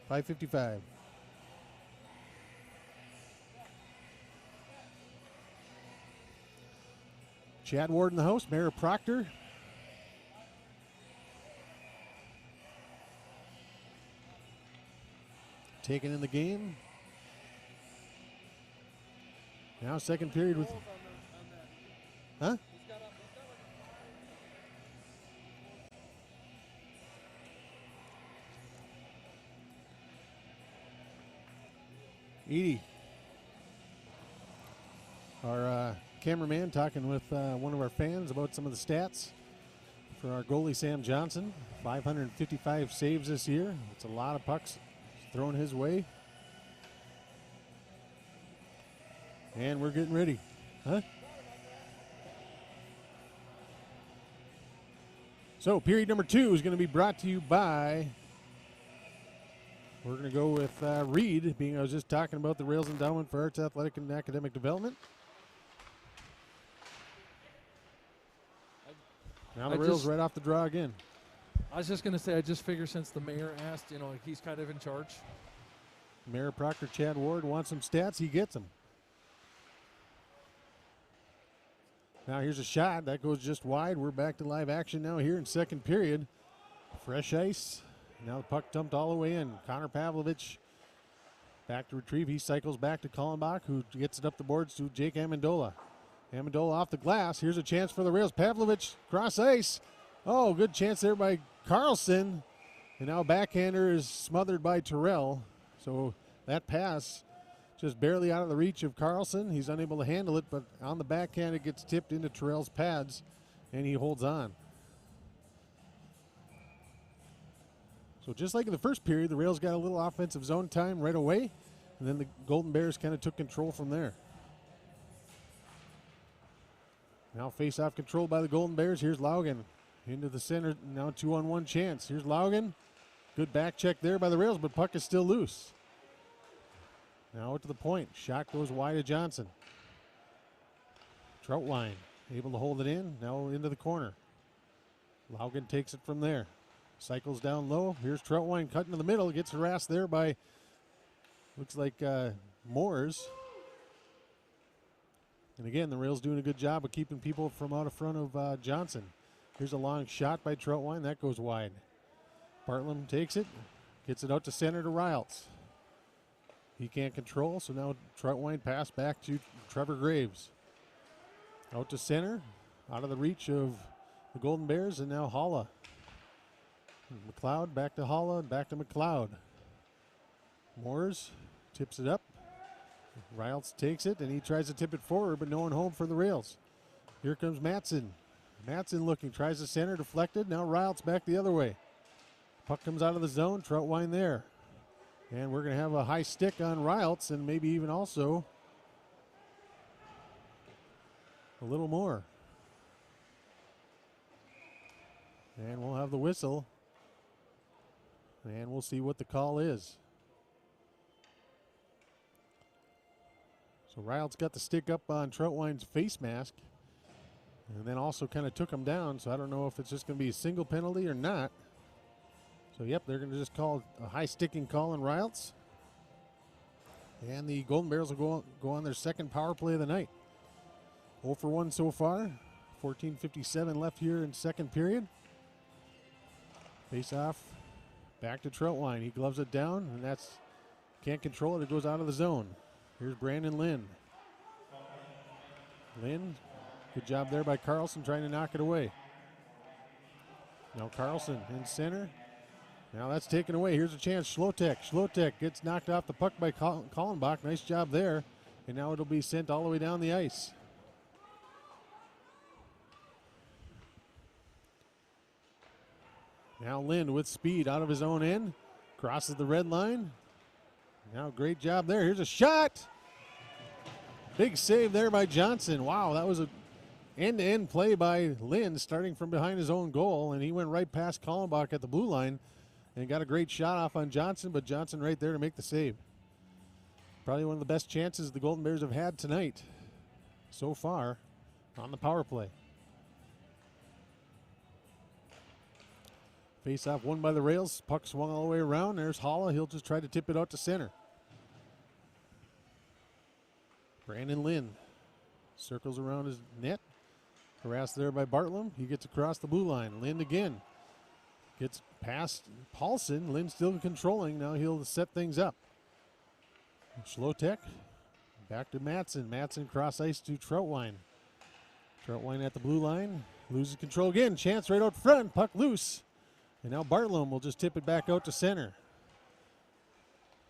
$5:55. Chad Ward in the house, Mayor Proctor. Taking in the game. Now second period with... Huh? Edie, our cameraman, talking with one of our fans about some of the stats for our goalie Sam Johnson. 555 saves this year. It's a lot of pucks thrown his way. And we're getting ready. Huh? So period number 2 is going to be brought to you by... We're going to go with Reed, being I was just talking about the Rails Endowment for Arts, Athletic, and Academic Development. Now the Rails right off the draw again. I was just going to say, I just figure since the mayor asked, you know, he's kind of in charge. Mayor Proctor Chad Ward wants some stats, he gets them. Now here's a shot, that goes just wide. We're back to live action now here in second period. Fresh ice. Now the puck dumped all the way in. Connor Pavlovich back to retrieve. He cycles back to Kallenbach, who gets it up the boards to Jake Amendola. Amendola off the glass. Here's a chance for the Rails. Pavlovich cross ice. Oh, good chance there by Carlson. And now backhander is smothered by Terrell. So that pass just barely out of the reach of Carlson. He's unable to handle it, but on the backhand it gets tipped into Terrell's pads, and he holds on. So just like in the first period, the Rails got a little offensive zone time right away, and then the Golden Bears kind of took control from there. Now face-off controlled by the Golden Bears. Here's Laugen into the center. Now 2-on-1 chance. Here's Laugen. Good back check there by the Rails, but puck is still loose. Now out to the point. Shot goes wide to Johnson. Troutwine able to hold it in. Now into the corner. Laugen takes it from there. Cycles down low. Here's Troutwine cutting to the middle. Gets harassed there by, looks like Moores. And again, the Rails doing a good job of keeping people from out in front of Johnson. Here's a long shot by Troutwine. That goes wide. Bartlam takes it. Gets it out to center to Riles. He can't control, so now Troutwine pass back to Trevor Graves. Out to center. Out of the reach of the Golden Bears, and now Holla. McLeod back to Holla, back to McLeod. Moores tips it up. Riles takes it, and he tries to tip it forward, but no one home for the Rails. Here comes Matson. Matson looking, tries to center, deflected. Now Riles back the other way. Puck comes out of the zone, Troutwine there. And we're going to have a high stick on Riles, and maybe even also a little more. And we'll have the whistle. And we'll see what the call is. So Riles got the stick up on Troutwine's face mask. And then also kind of took him down. So I don't know if it's just going to be a single penalty or not. So yep, they're going to just call a high sticking call on Riles. And the Golden Bears will go on their second power play of the night. 0 for 1 so far. 14:57 left here in second period. Face off. Back to Troutwine. He gloves it down, and that's can't control it. It goes out of the zone. Here's Brandon Lynn. Lynn, good job there by Carlson trying to knock it away. Now Carlson in center. Now that's taken away. Here's a chance. Schlotek. Schlotek gets knocked off the puck by Kallenbach. Nice job there. And now it'll be sent all the way down the ice. Now Lynn with speed out of his own end. Crosses the red line. Now great job there. Here's a shot. Big save there by Johnson. Wow, that was an end-to-end play by Lynn starting from behind his own goal. And he went right past Kallenbach at the blue line and got a great shot off on Johnson, but Johnson right there to make the save. Probably one of the best chances the Golden Bears have had tonight so far on the power play. Face off won by the Rails. Puck swung all the way around. There's Holla. He'll just try to tip it out to center. Brandon Lynn circles around his net. Harassed there by Bartlam. He gets across the blue line. Lynn again. Gets past Paulson. Lynn still controlling. Now he'll set things up. Schlotek. Back to Matson. Matson cross ice to Troutwine. Troutwine at the blue line. Loses control again. Chance right out front. Puck loose. And now Bartlam will just tip it back out to center.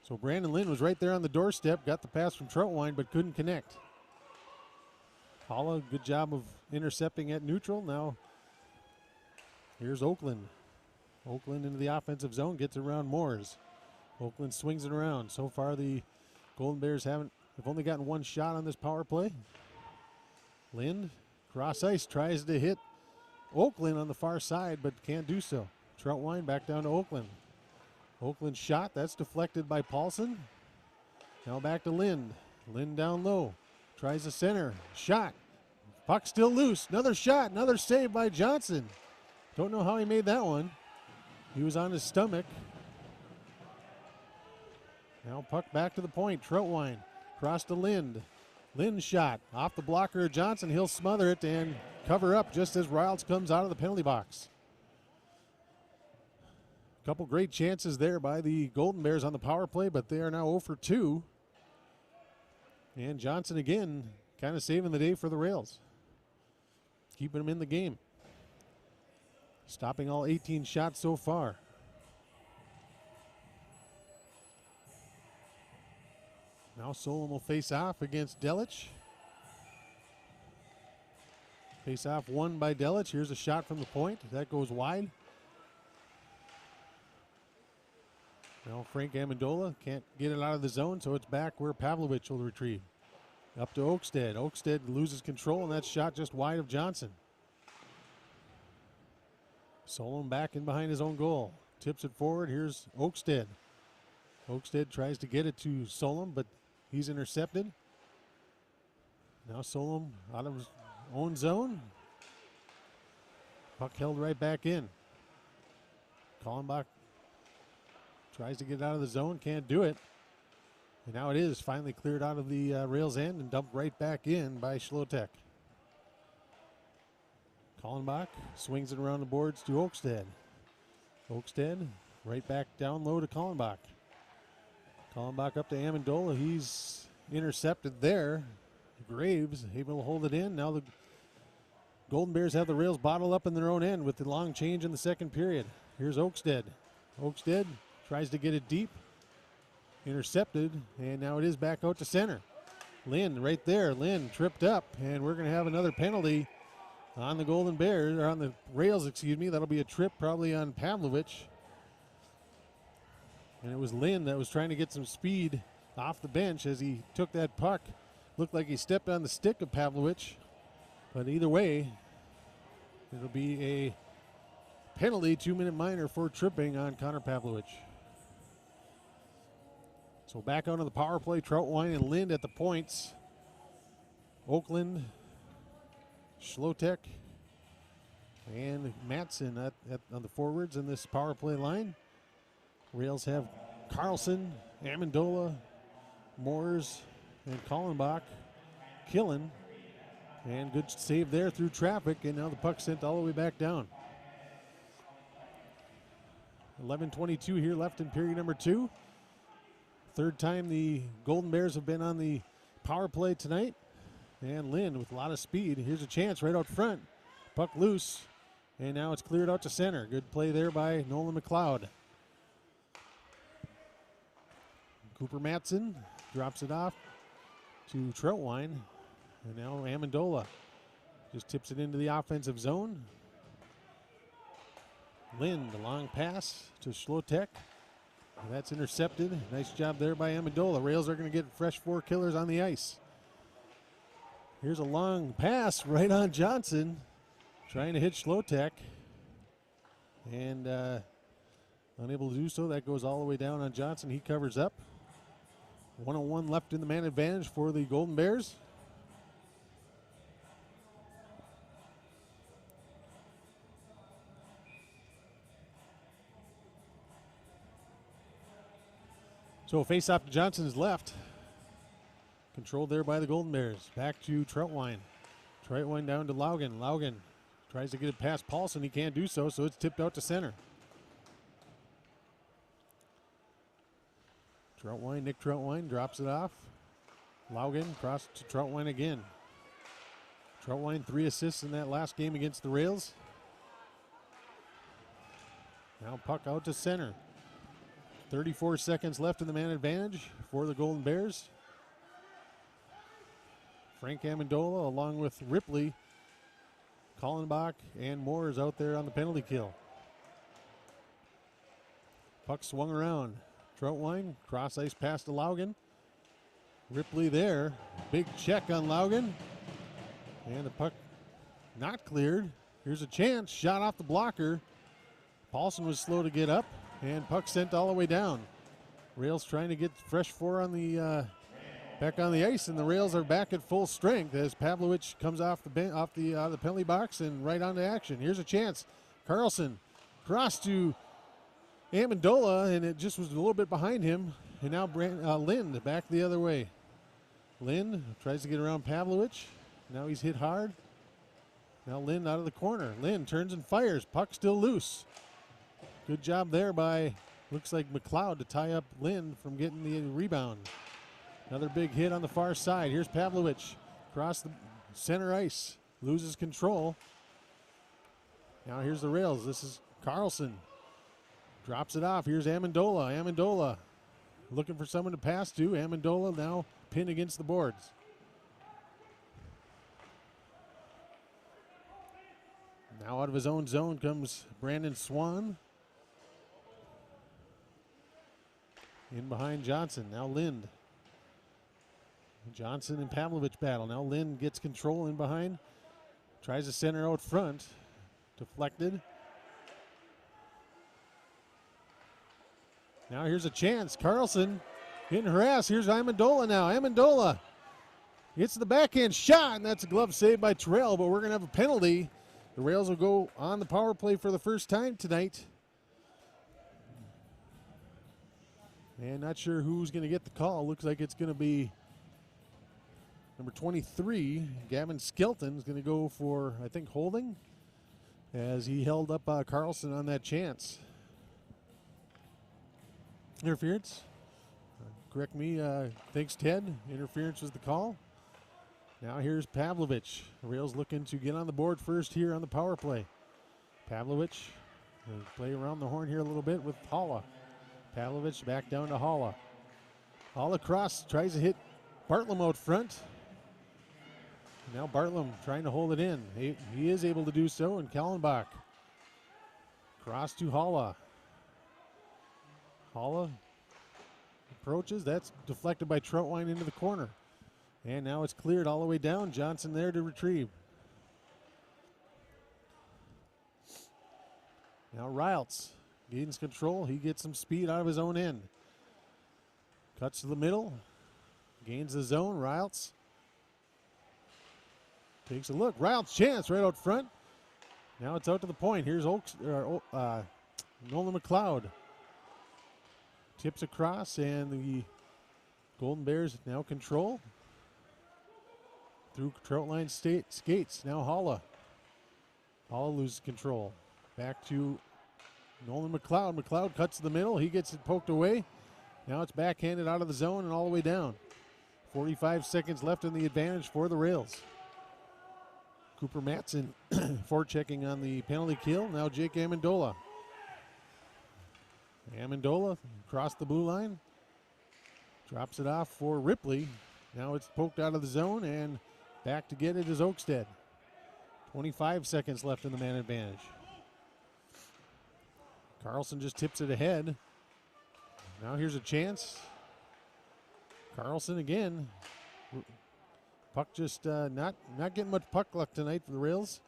So Brandon Lynn was right there on the doorstep. Got the pass from Troutwine, but couldn't connect. Holla, good job of intercepting at neutral. Now here's Oakland. Oakland into the offensive zone, gets around Moores. Oakland swings it around. So far the Golden Bears have only gotten one shot on this power play. Lind, cross ice, tries to hit Oakland on the far side, but can't do so. Troutwine back down to Oakland. Oakland shot, that's deflected by Paulson. Now back to Lind. Lind down low, tries the center, shot. Puck still loose, another shot, another save by Johnson. Don't know how he made that one. He was on his stomach. Now puck back to the point, Troutwine, cross to Lind. Lind shot, off the blocker of Johnson, he'll smother it and cover up just as Riles comes out of the penalty box. Couple great chances there by the Golden Bears on the power play, but they are now 0 for 2. And Johnson again kind of saving the day for the Rails, keeping them in the game. stopping all 18 shots so far. Now Solon will face off against Delich. Face off won by Delich. Here's a shot from the point. That goes wide. Now Frank Amendola can't get it out of the zone, so it's back where Pavlovich will retrieve. Up to Oakstead. Oakstead loses control, and that shot just wide of Johnson. Solon back in behind his own goal. Tips it forward. Here's Oakstead. Oakstead tries to get it to Solon, but he's intercepted. Now Solon out of his own zone. Puck held right back in. Kallenbach tries to get out of the zone, can't do it. And now it is finally cleared out of the rail's end and dumped right back in by Schlotek. Kallenbach swings it around the boards to Oakstead. Oakstead right back down low to Kallenbach. Kallenbach up to Amendola. He's intercepted there. Graves able to hold it in. Now the Golden Bears have the rails bottled up in their own end with the long change in the second period. Here's Oakstead. Oakstead tries to get it deep. Intercepted, and now it is back out to center. Lynn right there. Lynn tripped up, and we're going to have another penalty on the Golden Bears, or on the rails, excuse me. That'll be a trip probably on Pavlovich. And it was Lynn that was trying to get some speed off the bench as he took that puck. Looked like he stepped on the stick of Pavlovich. But either way, it'll be a penalty, 2-minute minor for tripping on Connor Pavlovich. So back onto the power play, Troutwine and Lind at the points. Oakland, Schlotek, and Matson on the forwards in this power play line. Rails have Carlson, Amendola, Moores, and Kallenbach, Killen. And good save there through traffic, and now the puck sent all the way back down. 11:22 here left in period number 2. Third time the Golden Bears have been on the power play tonight. And Lynn with a lot of speed. Here's a chance right out front. Puck loose, and now it's cleared out to center. Good play there by Nolan McLeod. Cooper Matson drops it off to Troutwine. And now Amendola just tips it into the offensive zone. Lynn, the long pass to Schlotek. That's intercepted. Nice job there by Amendola. Rails are going to get fresh 4 killers on the ice. Here's a long pass right on Johnson. Trying to hit Schlotek. And unable to do so. That goes all the way down on Johnson. He covers up. 1:01 left in the man advantage for the Golden Bears. So face off to Johnson's left. Controlled there by the Golden Bears. Back to Troutwine. Troutwine down to Laugen. Laugen tries to get it past Paulson. He can't do so, so it's tipped out to center. Troutwine, Nick Troutwine drops it off. Laugen across to Troutwine again. Troutwine 3 assists in that last game against the Rails. Now puck out to center. 34 seconds left in the man advantage for the Golden Bears. Frank Amendola along with Ripley, Kallenbach, and Moores out there on the penalty kill. Puck swung around. Troutwine, cross ice pass to Laugen. Ripley there. Big check on Laugen. And the puck not cleared. Here's a chance. Shot off the blocker. Paulson was slow to get up. And puck sent all the way down. Rails trying to get fresh 4 on the back on the ice, and the Rails are back at full strength as Pavlovich comes off the penalty box and right onto action. Here's a chance. Carlson cross to Amendola, and it just was a little bit behind him. And now Lind back the other way. Lind tries to get around Pavlovich. Now he's hit hard. Now Lind out of the corner. Lind turns and fires. Puck still loose. Good job there by, looks like McLeod to tie up Lind from getting the rebound. Another big hit on the far side. Here's Pavlovich across the center ice. Loses control. Now here's the rails. This is Carlson. Drops it off. Here's Amendola. Amendola looking for someone to pass to. Amendola now pinned against the boards. Now out of his own zone comes Brandon Swan. In behind Johnson. Now Lind. Johnson and Pavlovich battle. Now Lind gets control in behind. Tries to center out front. Deflected. Now here's a chance. Carlson getting harassed. Here's Amendola now. Amendola gets the backhand shot, and that's a glove save by Terrell, but we're going to have a penalty. The Rails will go on the power play for the first time tonight. And not sure who's going to get the call. Looks like it's going to be number 23, Gavin Skelton, is going to go for, I think, holding, as he held up Carlson on that chance. Interference. Correct me. Thanks, Ted. Interference was the call. Now here's Pavlovich. The Rails looking to get on the board first here on the power play. Pavlovich play around the horn here a little bit with Holla. Pavlovich back down to Holla. Holla cross, tries to hit Bartlam out front. Now Bartlam trying to hold it in. He is able to do so, and Kallenbach. Cross to Holla. Holla approaches. That's deflected by Troutwine into the corner. And now it's cleared all the way down. Johnson there to retrieve. Now Riles gains control. He gets some speed out of his own end. Cuts to the middle. Gains the zone. Riles takes a look. Riles chance right out front. Now it's out to the point. Here's Nolan McLeod. Tips across, and the Golden Bears now control. Through Troutline skates. Now Holla. Holla loses control. Back to Nolan McLeod. McLeod cuts to the middle. He gets it poked away. Now it's backhanded out of the zone and all the way down. 45 seconds left in the advantage for the Rails. Cooper Matson forechecking on the penalty kill. Now Jake Amendola. Amendola across the blue line. Drops it off for Ripley. Now it's poked out of the zone, and back to get it is Oakstead. 25 seconds left in the man advantage. Carlson just tips it ahead. Now here's a chance. Carlson again. Puck just not getting much puck luck tonight for the Rails.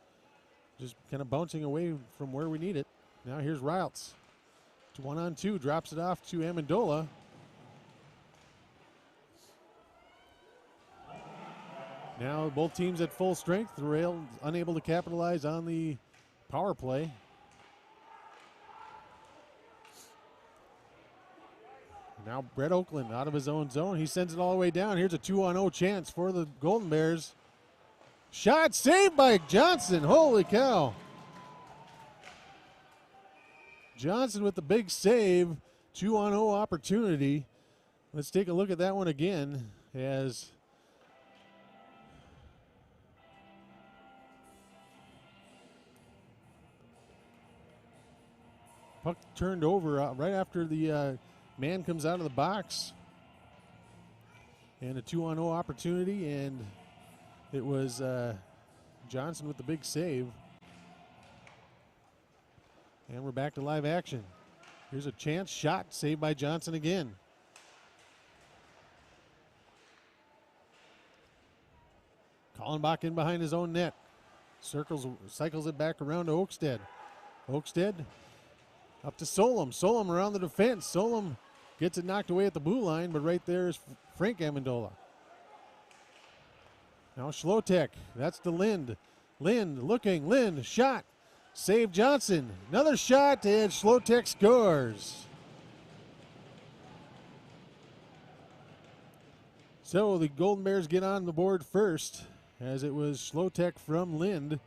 Just kind of bouncing away from where we need it. Now here's Riles. 1-on-2, drops it off to Amendola. Now both teams at full strength. The Rails unable to capitalize on the power play. Now Brett Oakland out of his own zone. He sends it all the way down. Here's a 2-on-0 chance for the Golden Bears. Shot saved by Johnson. Holy cow. Johnson with the big save. 2-on-0 opportunity. Let's take a look at that one again as puck turned over right after the man comes out of the box. And a 2-on-0 opportunity, and it was Johnson with the big save. And we're back to live action. Here's a chance shot, saved by Johnson again. Kallenbach in behind his own net. Cycles it back around to Oakstead. Oakstead up to Solom. Solom around the defense. Solom gets it knocked away at the blue line, but right there is Frank Amendola. Now Schlotek. That's to Lind. Lind looking. Lind shot. Save Johnson. Another shot, and Schlotek scores. So the Golden Bears get on the board first, as it was Schlotek from Lind.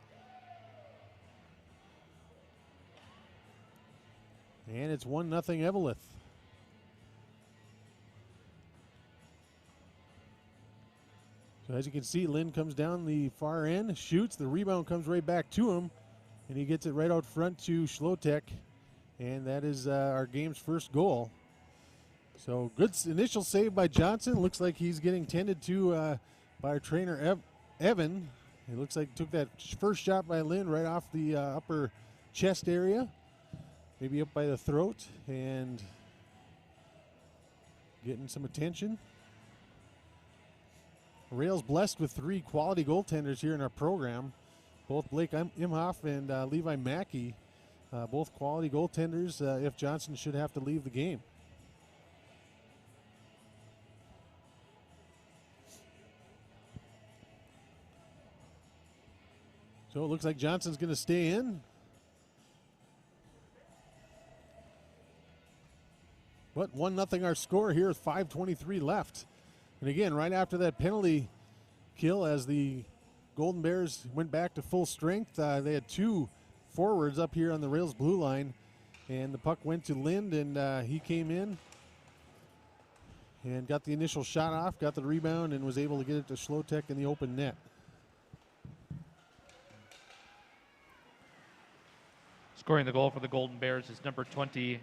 And it's 1-0 Eveleth. So as you can see, Lind comes down the far end, shoots. The rebound comes right back to him. And he gets it right out front to Schlotek, and that is our game's first goal. So good initial save by Johnson. Looks like he's getting tended to by our trainer Evan. It looks like took that first shot by Lynn right off the upper chest area, maybe up by the throat, and getting some attention. Rails blessed with 3 quality goaltenders here in our program. Both Blake Imhoff and Levi Mackey, both quality goaltenders if Johnson should have to leave the game. So it looks like Johnson's going to stay in. But 1-0 our score here with 5:23 left. And again, right after that penalty kill, as the Golden Bears went back to full strength, they had 2 forwards up here on the Rails blue line. And the puck went to Lind, and he came in and got the initial shot off, got the rebound, and was able to get it to Schlotek in the open net. Scoring the goal for the Golden Bears is number 20,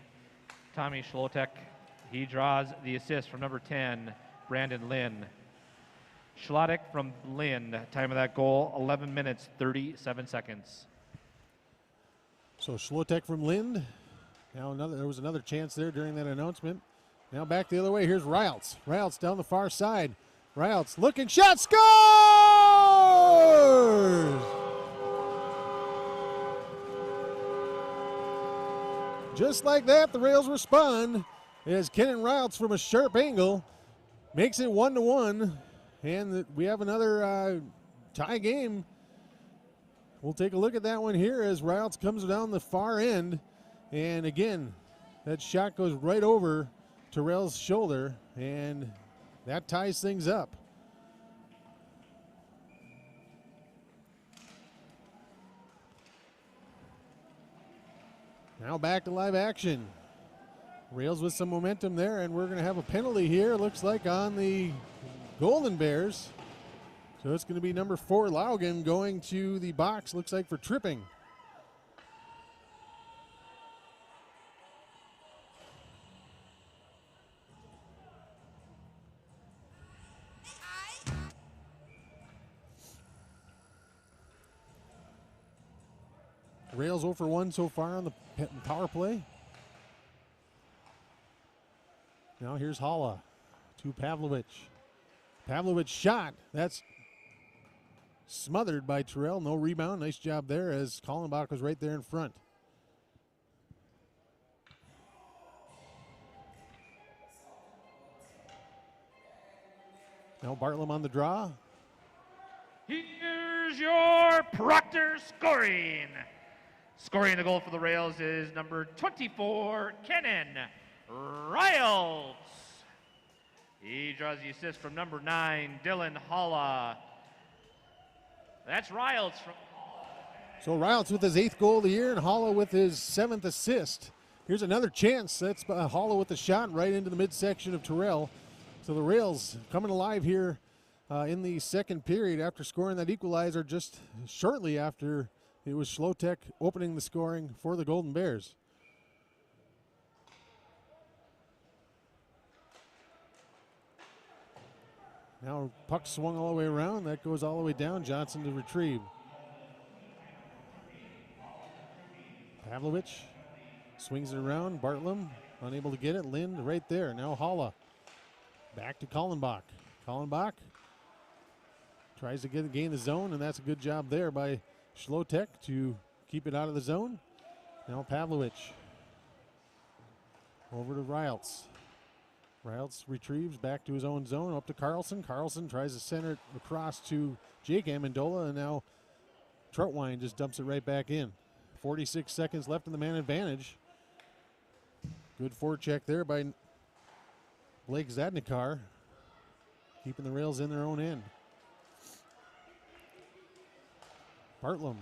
Tommy Schlotek. He draws the assist from number 10, Brandon Lynn. Schlotek from Lynn, time of that goal, 11 minutes, 37 seconds. So Schlotek from Lind. Now there was another chance there during that announcement. Now back the other way. Here's Riles. Riles down the far side. Riles looking, shot, scores! Just like that, the Rails respond as Kenan Riles from a sharp angle makes it 1-1, and we have another tie game. We'll take a look at that one here as Riles comes down the far end, and again, that shot goes right over Terrell's shoulder, and that ties things up. Now back to live action. Rails with some momentum there, and we're going to have a penalty here, looks like, on the Golden Bears. So it's going to be number 4, Laugen, going to the box, looks like, for tripping. Rails 0 for 1 so far on the power play. Now here's Halla to Pavlovich. Pavlovich shot. That's smothered by Terrell. No rebound. Nice job there as Kallenbach was right there in front. Now Bartlam on the draw. Here's your Proctor scoring. Scoring the goal for the Rails is number 24, Kenan Riles. He draws the assist from number 9, Dylan Halla. That's Riles. So Riles with his 8th goal of the year, and Halla with his 7th assist. Here's another chance. That's Halla with the shot right into the midsection of Terrell. So the Rails coming alive here in the second period after scoring that equalizer just shortly after it was Schlotek opening the scoring for the Golden Bears. Now puck swung all the way around. That goes all the way down. Johnson to retrieve. Pavlovich swings it around. Bartlam unable to get it. Lind right there. Now Halla. Back to Kallenbach. Kallenbach tries to gain the zone, and that's a good job there by Schlotek to keep it out of the zone. Now Pavlovich over to Riles. Riles retrieves back to his own zone, up to Carlson. Carlson tries to center it across to Jake Amendola, and now Troutwine just dumps it right back in. 46 seconds left in the man advantage. Good forecheck there by Blake Zadnikar, keeping the Rails in their own end. Bartlam,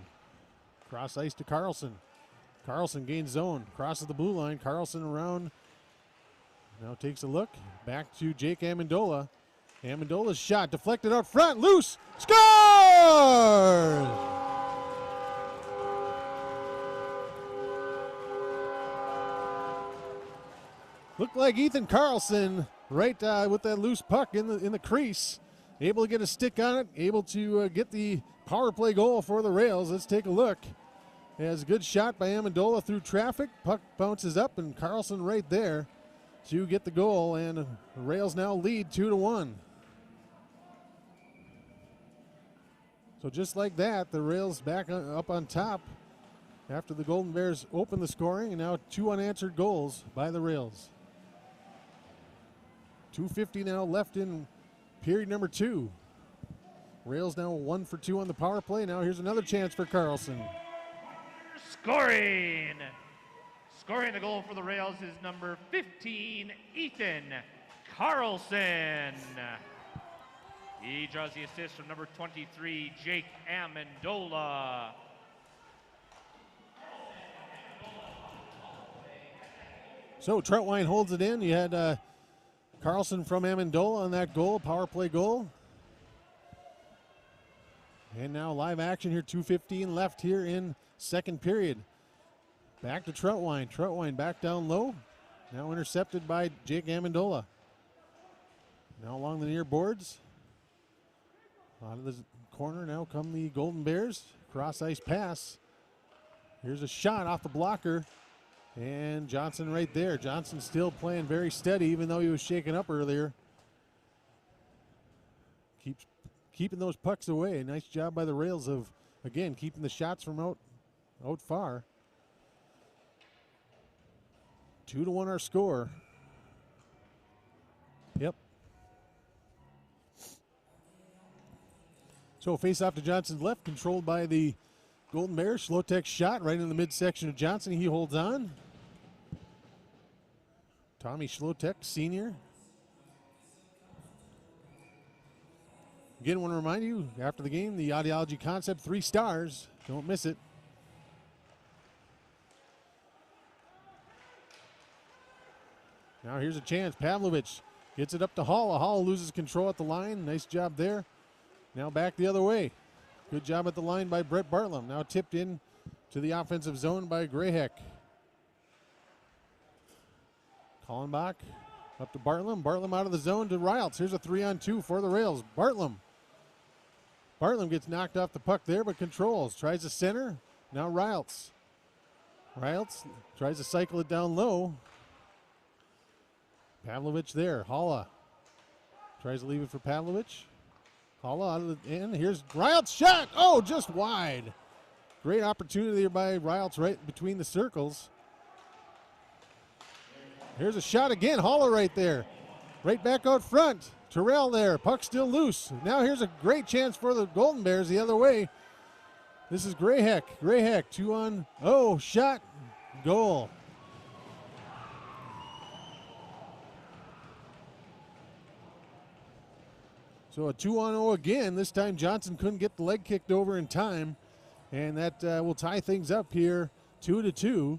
cross ice to Carlson. Carlson gains zone, crosses the blue line. Carlson around, now takes a look. Back to Jake Amendola. Amendola's shot deflected out front, loose, scores! Looked like Ethan Carlson right with that loose puck in the crease. Able to get a stick on it, able to get the power play goal for the Rails. Let's take a look. Has a good shot by Amendola through traffic. Puck bounces up, and Carlson right there to get the goal, and the Rails now lead 2-1. So just like that, the Rails back up on top after the Golden Bears open the scoring, and now 2 unanswered goals by the Rails. 2:50 now left in period number 2. Rails now 1 for 2 on the power play. Now here's another chance for Carlson. Scoring the goal for the Rails is number 15, Ethan Carlson. He draws the assist from number 23, Jake Amendola. So Troutwine holds it in. You had Carlson from Amendola on that goal, power play goal. And now live action here, 2:15 left here in second period. Back to Troutwine. Troutwine back down low. Now intercepted by Jake Amendola. Now along the near boards. Out of the corner now come the Golden Bears. Cross ice pass. Here's a shot off the blocker. And Johnson right there. Johnson still playing very steady even though he was shaken up earlier. Keeps keeping those pucks away. Nice job by the Rails of, again, keeping the shots from out far. 2-1 our score. Yep. So face off to Johnson's left, controlled by the Golden Bears. Schlotek's shot right in the midsection of Johnson. He holds on. Tommy Schlotek, senior. Again, want to remind you, after the game, the Audiology Concept, 3 stars. Don't miss it. Now here's a chance. Pavlovich gets it up to Halla. Halla loses control at the line. Nice job there. Now back the other way. Good job at the line by Brett Bartlam. Now tipped in to the offensive zone by Grayheck. Kallenbach up to Bartlam. Bartlam out of the zone to Riles. Here's a 3-on-2 for the Rails. Bartlam gets knocked off the puck there, but controls. Tries to center. Now Riles. Riles tries to cycle it down low. Pavlovich there. Halla tries to leave it for Pavlovich. Halla out of the end. Here's Riles' shot. Oh, just wide. Great opportunity there by Riles right between the circles. Here's a shot again. Halla right there. Right back out front. Terrell there. Puck still loose. Now here's a great chance for the Golden Bears the other way. This is Grayheck. Grayheck 2-on-0. Shot. Goal. So a 2-on-0 again. This time Johnson couldn't get the leg kicked over in time. And that will tie things up here 2-2.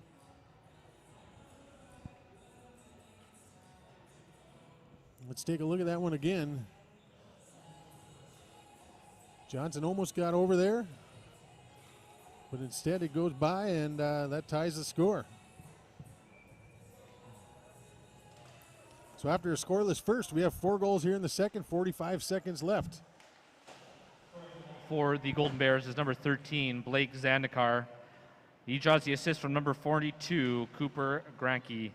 Let's take a look at that one again. Johnson almost got over there, but instead it goes by, and that ties the score. So after a scoreless first, we have 4 goals here in the second, 45 seconds left. For the Golden Bears is number 13, Blake Zandikar. He draws the assist from number 42, Cooper Granke.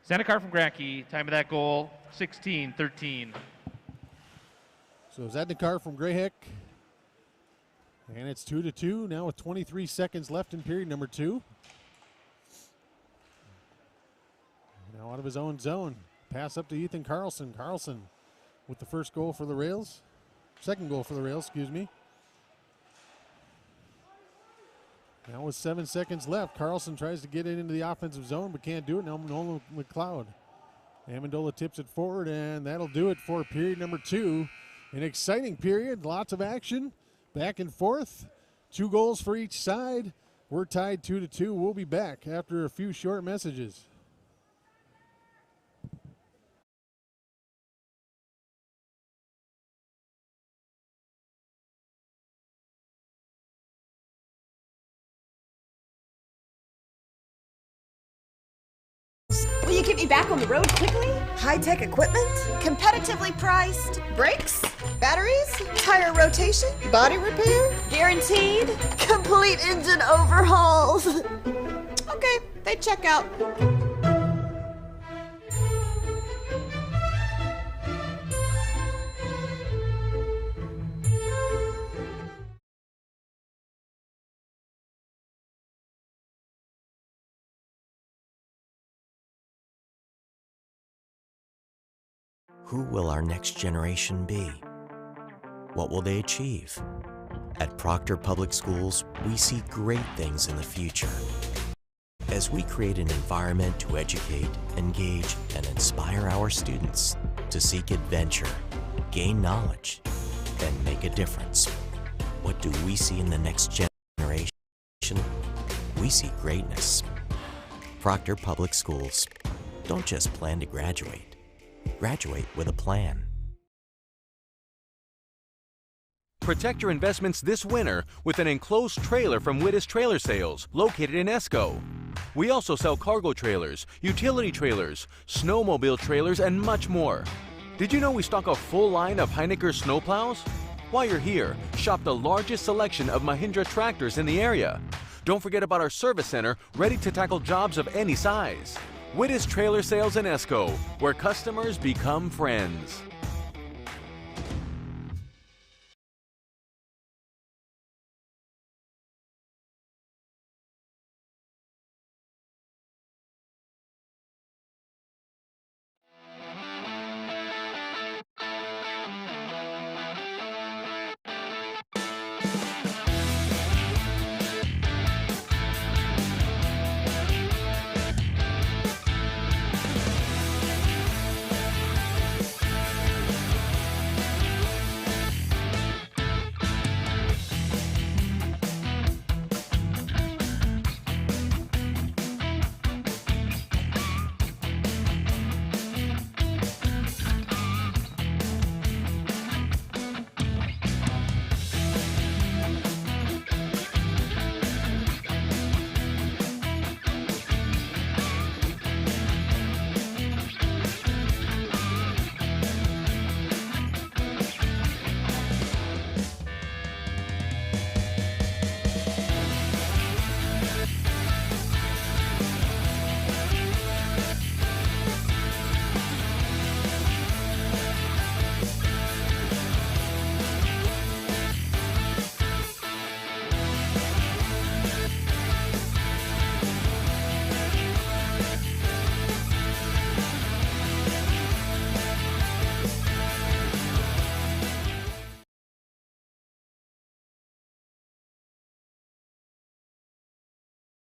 Zandikar from Granke, time of that goal, 16-13. So Zandikar from Grayheck. And it's 2-2 now with 23 seconds left in period number 2. Now out of his own zone. Pass up to Ethan Carlson. Carlson with the first goal for the Rails. Second goal for the Rails, excuse me. Now with 7 seconds left, Carlson tries to get it into the offensive zone, but can't do it. Now Nolan McLeod. Amendola tips it forward, and that'll do it for period number 2. An exciting period, lots of action, back and forth. 2 goals for each side. We're tied 2-2. We'll be back after a few short messages. Will you get me back on the road quickly? High-tech equipment? Competitively priced? Brakes? Batteries? Tire rotation? Body repair? Guaranteed? Complete engine overhauls? Okay, they check out. Who will our next generation be? What will they achieve? At Proctor Public Schools, we see great things in the future. As we create an environment to educate, engage, and inspire our students to seek adventure, gain knowledge, and make a difference. What do we see in the next generation? We see greatness. Proctor Public Schools. Don't just plan to graduate. Graduate with a plan. Protect your investments this winter with an enclosed trailer from Wittes Trailer Sales, located in Esco. We also sell cargo trailers, utility trailers, snowmobile trailers, and much more. Did you know we stock a full line of Heinecker snowplows? While you're here, shop the largest selection of Mahindra tractors in the area. Don't forget about our service center, ready to tackle jobs of any size. Wittes Trailer Sales in Esco, where customers become friends.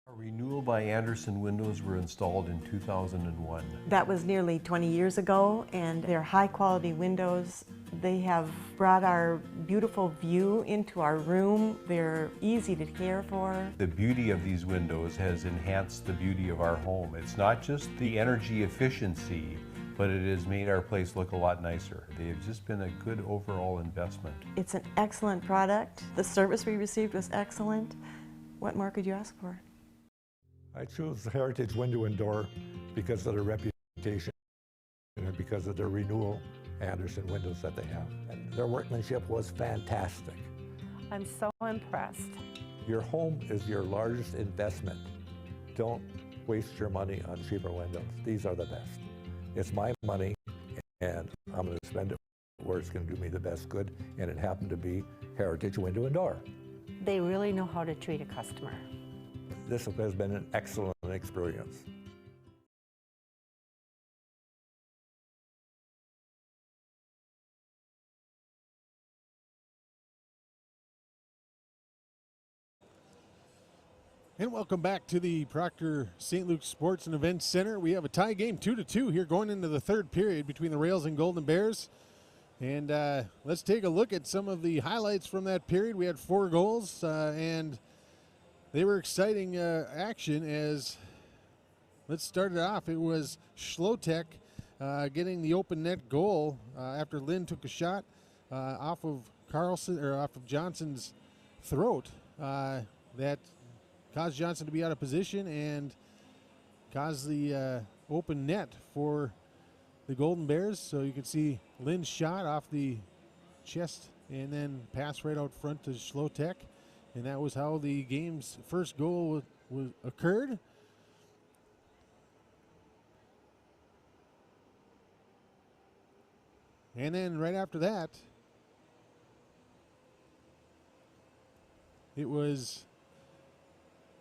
A renewal by Andersen windows were installed in 2001. That was nearly 20 years ago, and they're high-quality windows. They have brought our beautiful view into our room. They're easy to care for. The beauty of these windows has enhanced the beauty of our home. It's not just the energy efficiency, but it has made our place look a lot nicer. They have just been a good overall investment. It's an excellent product. The service we received was excellent. What more could you ask for? I chose the Heritage Window and Door because of their reputation and because of their renewal Andersen windows that they have. And their workmanship was fantastic. I'm so impressed. Your home is your largest investment. Don't waste your money on cheaper windows. These are the best. It's my money, and I'm going to spend it where it's going to do me the best good, and it happened to be Heritage Window and Door. They really know how to treat a customer. This has been an excellent experience. And welcome back to the Proctor St. Luke Sports and Events Center. We have a tie game 2-2 here going into the third period between the Rails and Golden Bears. And let's take a look at some of the highlights from that period. We had 4 goals and they were exciting action as, let's start it off. It was Schlotek getting the open net goal after Lynn took a shot off of Johnson's throat that caused Johnson to be out of position and caused the open net for the Golden Bears. So you can see Lynn's shot off the chest and then pass right out front to Schlotek. And that was how the game's first goal was occurred. And then right after that, it was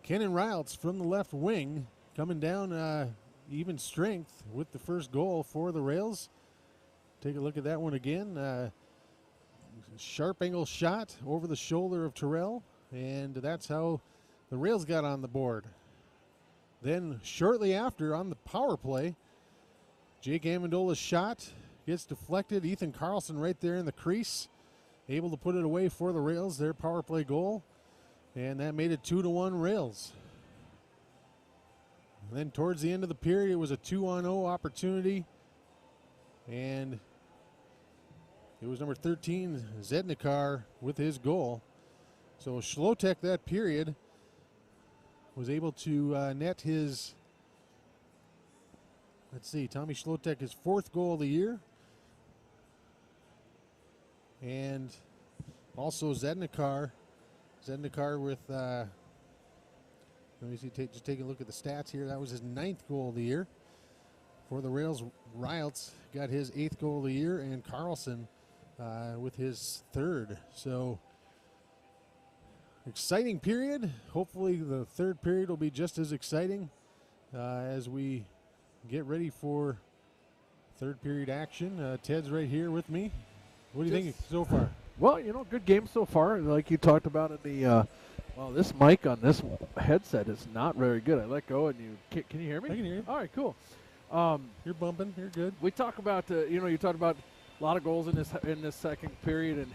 Kenan Riles from the left wing coming down even strength with the first goal for the Rails. Take a look at that one again. Sharp angle shot over the shoulder of Terrell, and that's how the Rails got on the board. Then shortly after, on the power play, Jake Amendola's shot gets deflected. Ethan Carlson right there in the crease, able to put it away for the Rails, their power play goal. And that made it 2-1 Rails. And then towards the end of the period, it was a 2-on-0 opportunity. And it was number 13, Zednikar, with his goal. So Schlotek that period was able to net his, let's see, Tommy Schlotek, his 4th goal of the year. And also Zednikar with, let me see, just take a look at the stats here. That was his 9th goal of the year. For the Rails, Riles got his 8th goal of the year, and Carlson with his 3rd. So, exciting period. Hopefully the 3rd period will be just as exciting as we get ready for 3rd period action. Ted's right here with me. What do you think so far? Well, good game so far. Like you talked about in the, well, this mic on this headset is not very good. I let go and can you hear me? I can hear you. All right, cool. You're bumping. You're good. We talk about, you talked about a lot of goals in this second period,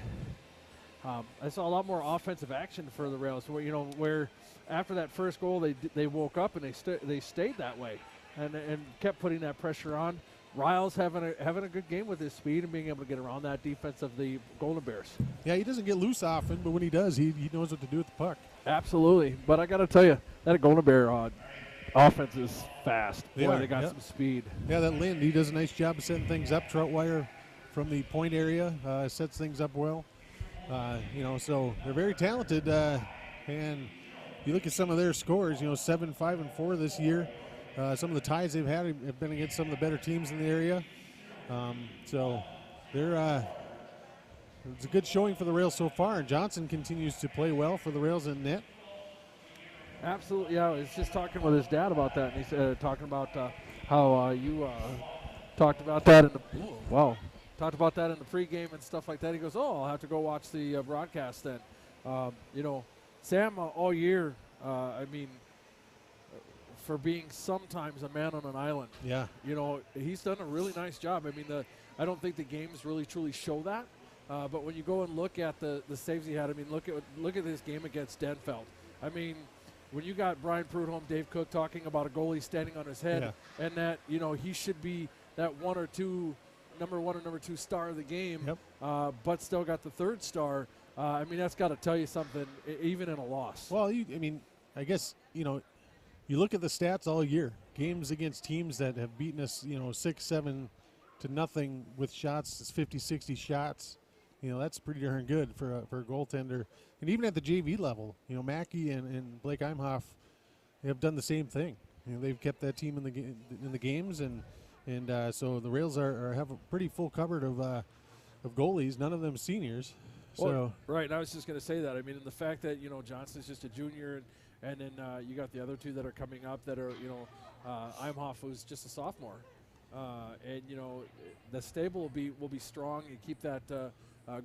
and I saw a lot more offensive action for the Rails. Where after that first goal, they woke up and they stayed that way, and kept putting that pressure on. Riles having a good game with his speed and being able to get around that defense of the Golden Bears. Yeah, he doesn't get loose often, but when he does, he knows what to do with the puck. Absolutely. But I got to tell you, that Golden Bear offense is fast. They got some speed. Yeah, that Lind, he does a nice job of setting things up. Troutwire from the point area sets things up well. So they're very talented. And you look at some of their scores, 7, 5, and 4 this year. Some of the ties they've had have been against some of the better teams in the area. So they're it's a good showing for the Rails so far, and Johnson continues to play well for the Rails in net. Absolutely, yeah. I was just talking with his dad about that, and he's talking about how you talked about that in the talked about that in the pregame and stuff like that. He goes, "Oh, I'll have to go watch the broadcast then." Sam all year, for being sometimes a man on an island. Yeah. He's done a really nice job. I don't think the games really truly show that. But when you go and look at the saves he had, look at this game against Denfeld. When you got Brian Prudhomme, Dave Cook talking about a goalie standing on his head, and that he should be that number 1 or number 2 star of the game, but still got the 3rd star. That's got to tell you something, even in a loss. Well, I guess you look at the stats all year. Games against teams that have beaten us, 6-7 to nothing with shots. It's 50, 60 shots. That's pretty darn good for a goaltender. And even at the JV level, Mackey and Blake Imhoff have done the same thing. They've kept that team in the games, and so the Rails have a pretty full cupboard of goalies. None of them seniors. So right, I was just going to say that. In the fact that Johnson's just a junior, and then you got the other 2 that are coming up that are Imhoff, who's just a sophomore, and the stable will be strong. You keep that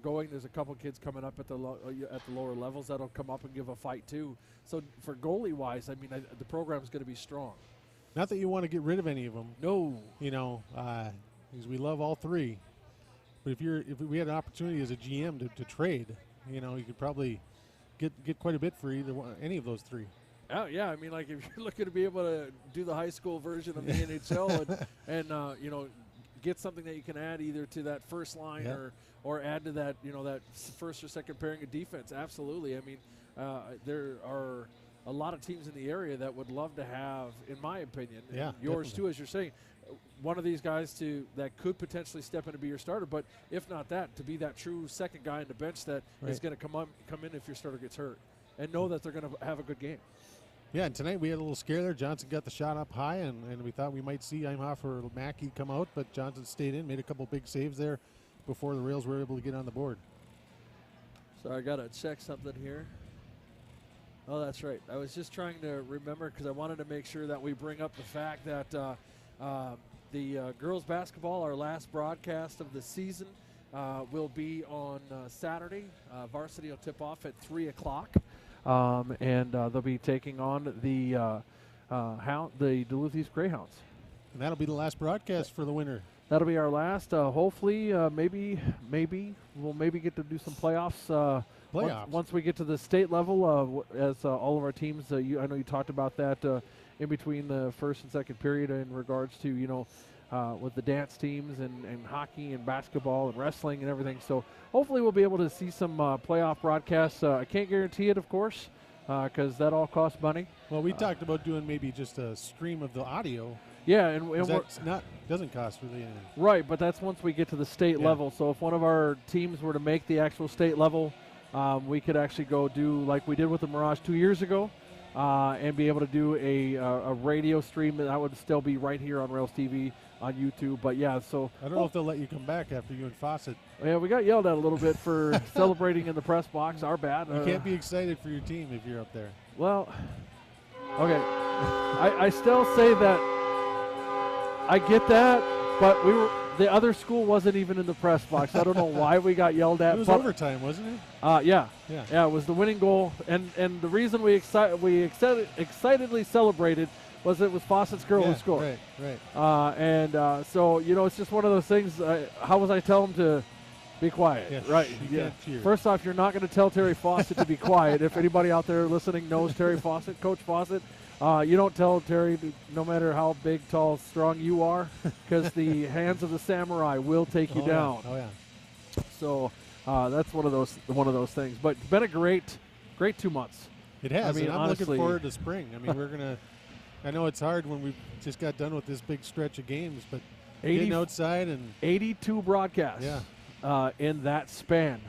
going. There's a couple kids coming up at the lower levels that'll come up and give a fight too. So for goalie wise, the program's going to be strong. Not that you want to get rid of any of them. No, because we love all 3. But if we had an opportunity as a GM to trade, you could probably get quite a bit for any of those 3. Oh yeah, if you're looking to be able to do the high school version of the NHL and get something that you can add either to that first line or add to that that first or second pairing of defense. Absolutely. There are a lot of teams in the area that would love to have, in my opinion, Yeah, and yours definitely. too, as you're saying, one of these guys that could potentially step in to be your starter, but if not that, to be that true second guy in the bench that is going to come in if your starter gets hurt, and know that they're going to have a good game. Yeah, and tonight we had a little scare there. Johnson got the shot up high, and we thought we might see Imhoff or Mackey come out, but Johnson stayed in, made a couple big saves there before the Rails were able to get on the board. So I got to check something here. Oh, that's right. I was just trying to remember because I wanted to make sure that we bring up the fact that the girls basketball, our last broadcast of the season, will be on Saturday. Varsity will tip off at 3 o'clock. And they'll be taking on the Duluth East Greyhounds. And that'll be the last broadcast for the winter. That'll be our last. Hopefully, maybe we'll get to do some playoffs. Once we get to the state level, as all of our teams. I know you talked about that in between the first and second period in regards to with the dance teams and hockey and basketball and wrestling and everything. So hopefully we'll be able to see some playoff broadcasts. I can't guarantee it, of course, because that all costs money. Well, we talked about doing maybe just a stream of the audio. Yeah, and that's doesn't cost really anything. Right, but that's once we get to the state level. So if one of our teams were to make the actual state level, we could actually go do like we did with the Mirage 2 years ago, and be able to do a radio stream, and that would still be right here on Rails TV on YouTube. But yeah, so I don't know if they'll let you come back after you and Fawcett. Yeah, we got yelled at a little bit for celebrating in the press box. Our bad. You can't be excited for your team if you're up there. Well, okay. I still say that I get that, but the other school wasn't even in the press box. I don't know why we got yelled at. It was overtime, wasn't it? Yeah. It was the winning goal, and the reason we excitedly celebrated was it was Fawcett's girl who scored. Right. So it's just one of those things. How was I tell them to be quiet? Yes, right. You can't cheer. First off, you're not going to tell Terry Fawcett to be quiet. If anybody out there listening knows Terry Fawcett, Coach Fawcett, you don't tell Terry, no matter how big, tall, strong you are, because the hands of the samurai will take you down. Oh yeah. So that's one of those things. But it's been a great 2 months. It has. I mean, and I'm honestly, looking forward to spring. I mean, we're gonna. I know it's hard when we just got done with this big stretch of games, but getting outside and 82 broadcasts. In that span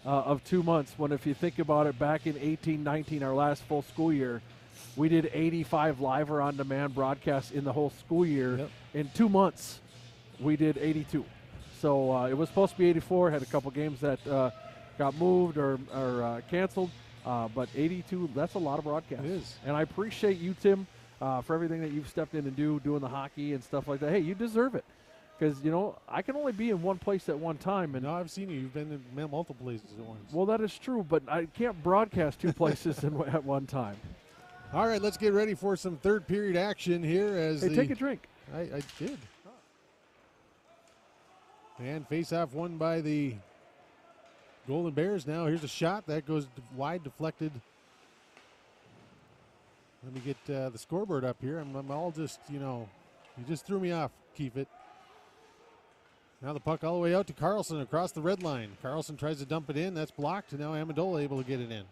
of 2 months. When if you think about it, back in 18-19, our last full school year, we did 85 live or on-demand broadcasts in the whole school year. Yep. In 2 months, we did 82. So it was supposed to be 84. Had a couple games that got moved or canceled. But 82, that's a lot of broadcasts. It is. And I appreciate you, Tim, for everything that you've stepped in and doing the hockey and stuff like that. Hey, you deserve it. Because, I can only be in one place at one time. And no, I've seen you. You've been in multiple places at once. Well, that is true, but I can't broadcast two places at one time. All right, let's get ready for some third period action here. Take a drink. I did. And face-off won by the Golden Bears. Now here's a shot. That goes wide, deflected. Let me get the scoreboard up here. I'm all just, you just threw me off, Keep it. Now the puck all the way out to Carlson across the red line. Carlson tries to dump it in. That's blocked. And now Amendola able to get it in.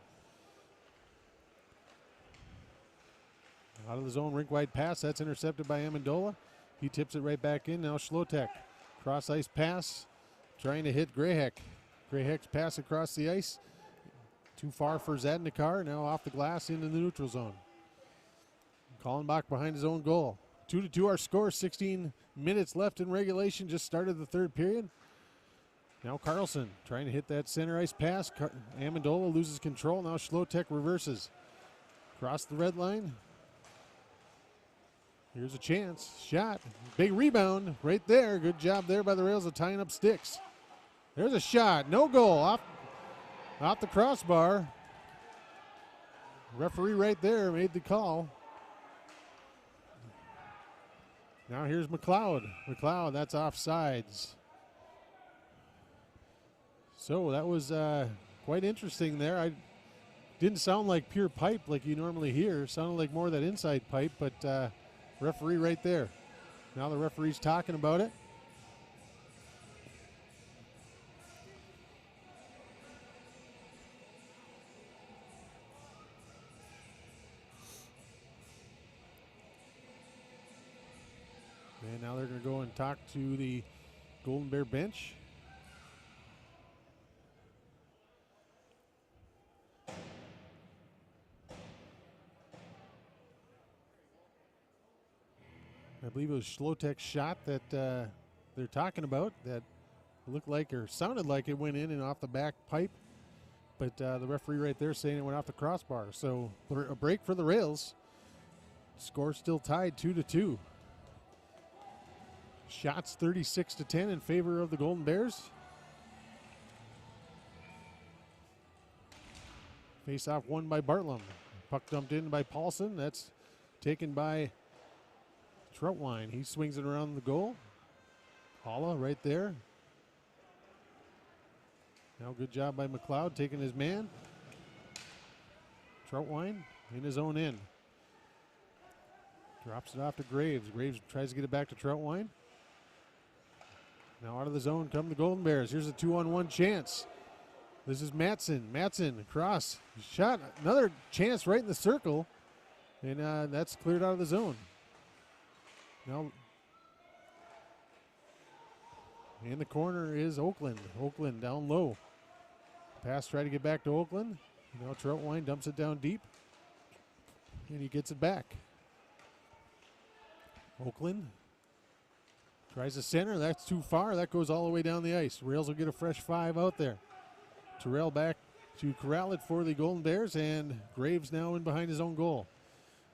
Out of the zone, rink-wide pass. That's intercepted by Amendola. He tips it right back in. Now Schlotek. Cross-ice pass. Trying to hit Grayheck. Grayheck's pass across the ice. Too far for Zadnikar. Now off the glass into the neutral zone. Kallenbach behind his own goal. 2-2 our score. 16 minutes left in regulation. Just started the third period. Now Carlson trying to hit that center ice pass. Amendola loses control. Now Schlotek reverses. Across the red line. Here's a chance. Shot. Big rebound right there. Good job there by the Rails of tying up sticks. There's a shot. No goal. Off the crossbar. Referee right there made the call. Now here's McLeod. McLeod, that's offsides. So that was quite interesting there. I didn't sound like pure pipe like you normally hear. Sounded like more of that inside pipe, but referee right there. Now the referee's talking about it. to go and talk to the Golden Bear bench. I believe it was Schlotek's shot that they're talking about that looked like or sounded like it went in and off the back pipe. But the referee right there saying it went off the crossbar. So a break for the Rails. Score still tied 2-2. Shots 36-10 in favor of the Golden Bears. Face off won by Bartlum. Puck dumped in by Paulson. That's taken by Troutwine. He swings it around the goal. Holla right there. Now good job by McLeod taking his man. Troutwine in his own end. Drops it off to Graves. Graves tries to get it back to Troutwine. Now out of the zone come the Golden Bears. Here's a 2-on-1 chance. This is Matson. Matson across. Shot. Another chance right in the circle. And that's cleared out of the zone. Now in the corner is Oakland. Oakland down low. Pass try to get back to Oakland. Now Troutwine dumps it down deep. And he gets it back. Oakland tries to center. That's too far. That goes all the way down the ice. Rails will get a fresh 5 out there. Terrell back to corral it for the Golden Bears. And Graves now in behind his own goal.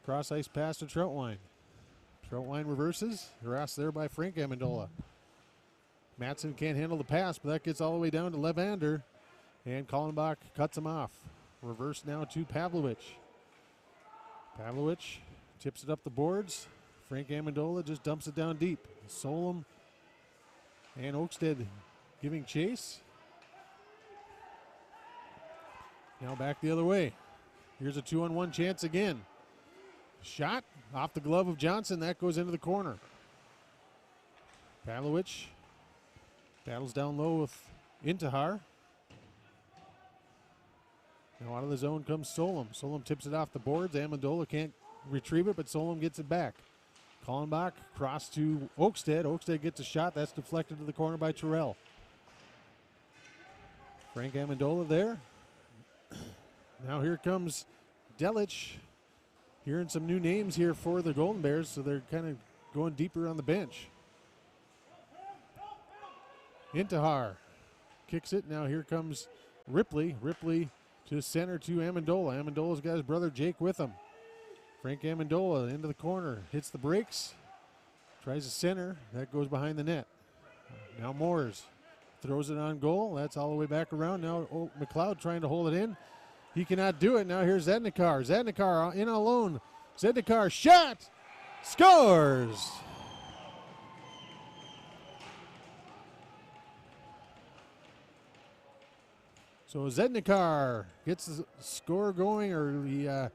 Cross ice pass to Troutwine. Troutwine reverses. Harassed there by Frank Amendola. Matson can't handle the pass, but that gets all the way down to Levander. And Kallenbach cuts him off. Reverse now to Pavlovich. Pavlovich tips it up the boards. Frank Amendola just dumps it down deep. Solom and Oakstead giving chase. Now back the other way. Here's a 2-on-1 chance again. Shot off the glove of Johnson. That goes into the corner. Pavlovich battles down low with Intihar. Now out of the zone comes Solom. Solom tips it off the boards. Amendola can't retrieve it, but Solom gets it back. Kallenbach cross to Oakstead. Oakstead gets a shot. That's deflected to the corner by Terrell. Frank Amendola there. Now here comes Delich. Hearing some new names here for the Golden Bears, so they're kind of going deeper on the bench. Intihar kicks it. Now here comes Ripley. Ripley to center to Amendola. Amendola's got his brother Jake with him. Frank Amendola into the corner. Hits the brakes. Tries to center. That goes behind the net. Now Moores throws it on goal. That's all the way back around. Now McLeod trying to hold it in. He cannot do it. Now here's Zednikar. Zednikar in alone. Zednikar shot. Scores. So Zednikar gets the score going, or the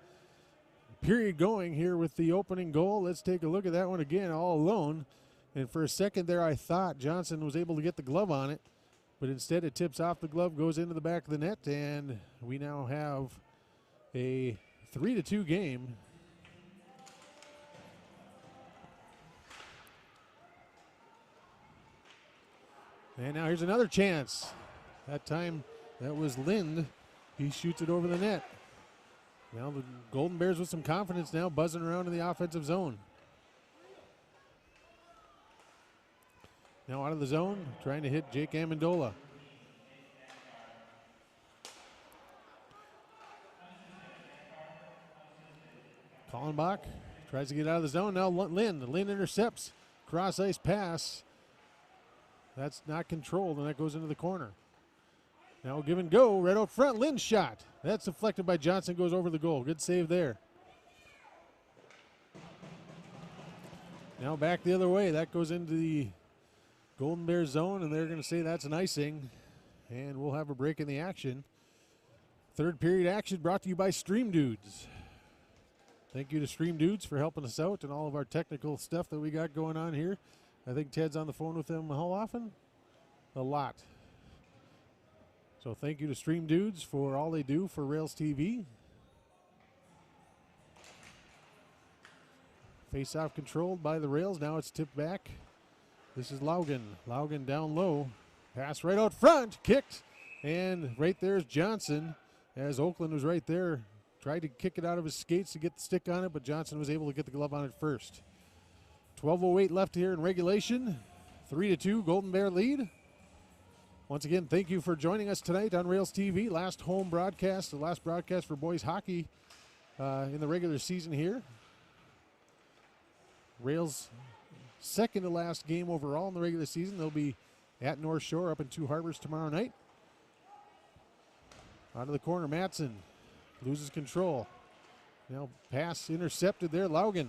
period going here with the opening goal. Let's take a look at that one again, all alone. And for a second there, I thought Johnson was able to get the glove on it, but instead it tips off the glove, goes into the back of the net, and we now have a 3-2 game. And now here's another chance. That time that was Lind. He shoots it over the net. Now the Golden Bears with some confidence now, buzzing around in the offensive zone. Now out of the zone, trying to hit Jake Amendola. Kallenbach tries to get out of the zone. Now Lind intercepts. Cross ice pass. That's not controlled, and that goes into the corner. Now give and go, right out front, Lind's shot. That's deflected by Johnson, goes over the goal. Good save there. Now back the other way. That goes into the Golden Bears zone, and they're going to say that's an icing, and we'll have a break in the action. Third period action brought to you by Stream Dudes. Thank you to Stream Dudes for helping us out and all of our technical stuff that we got going on here. I think Ted's on the phone with them how often? A lot. So thank you to Stream Dudes for all they do for Rails TV. Face-off controlled by the Rails. Now it's tipped back This is Laugen. Laugen down low. Pass right out front. Kicked. And right there's Johnson, as Oakland was right there. Tried to kick it out of his skates to get the stick on it, but Johnson was able to get the glove on it first. 12:08 left here in regulation. 3-2, Golden Bear lead. Once again, thank you for joining us tonight on Rails TV. Last home broadcast, the last broadcast for boys hockey in the regular season here. Rails' second to last game overall in the regular season. They'll be at North Shore up in Two Harbors tomorrow night. Out of the corner, Matson loses control. Now pass intercepted there, Laugen.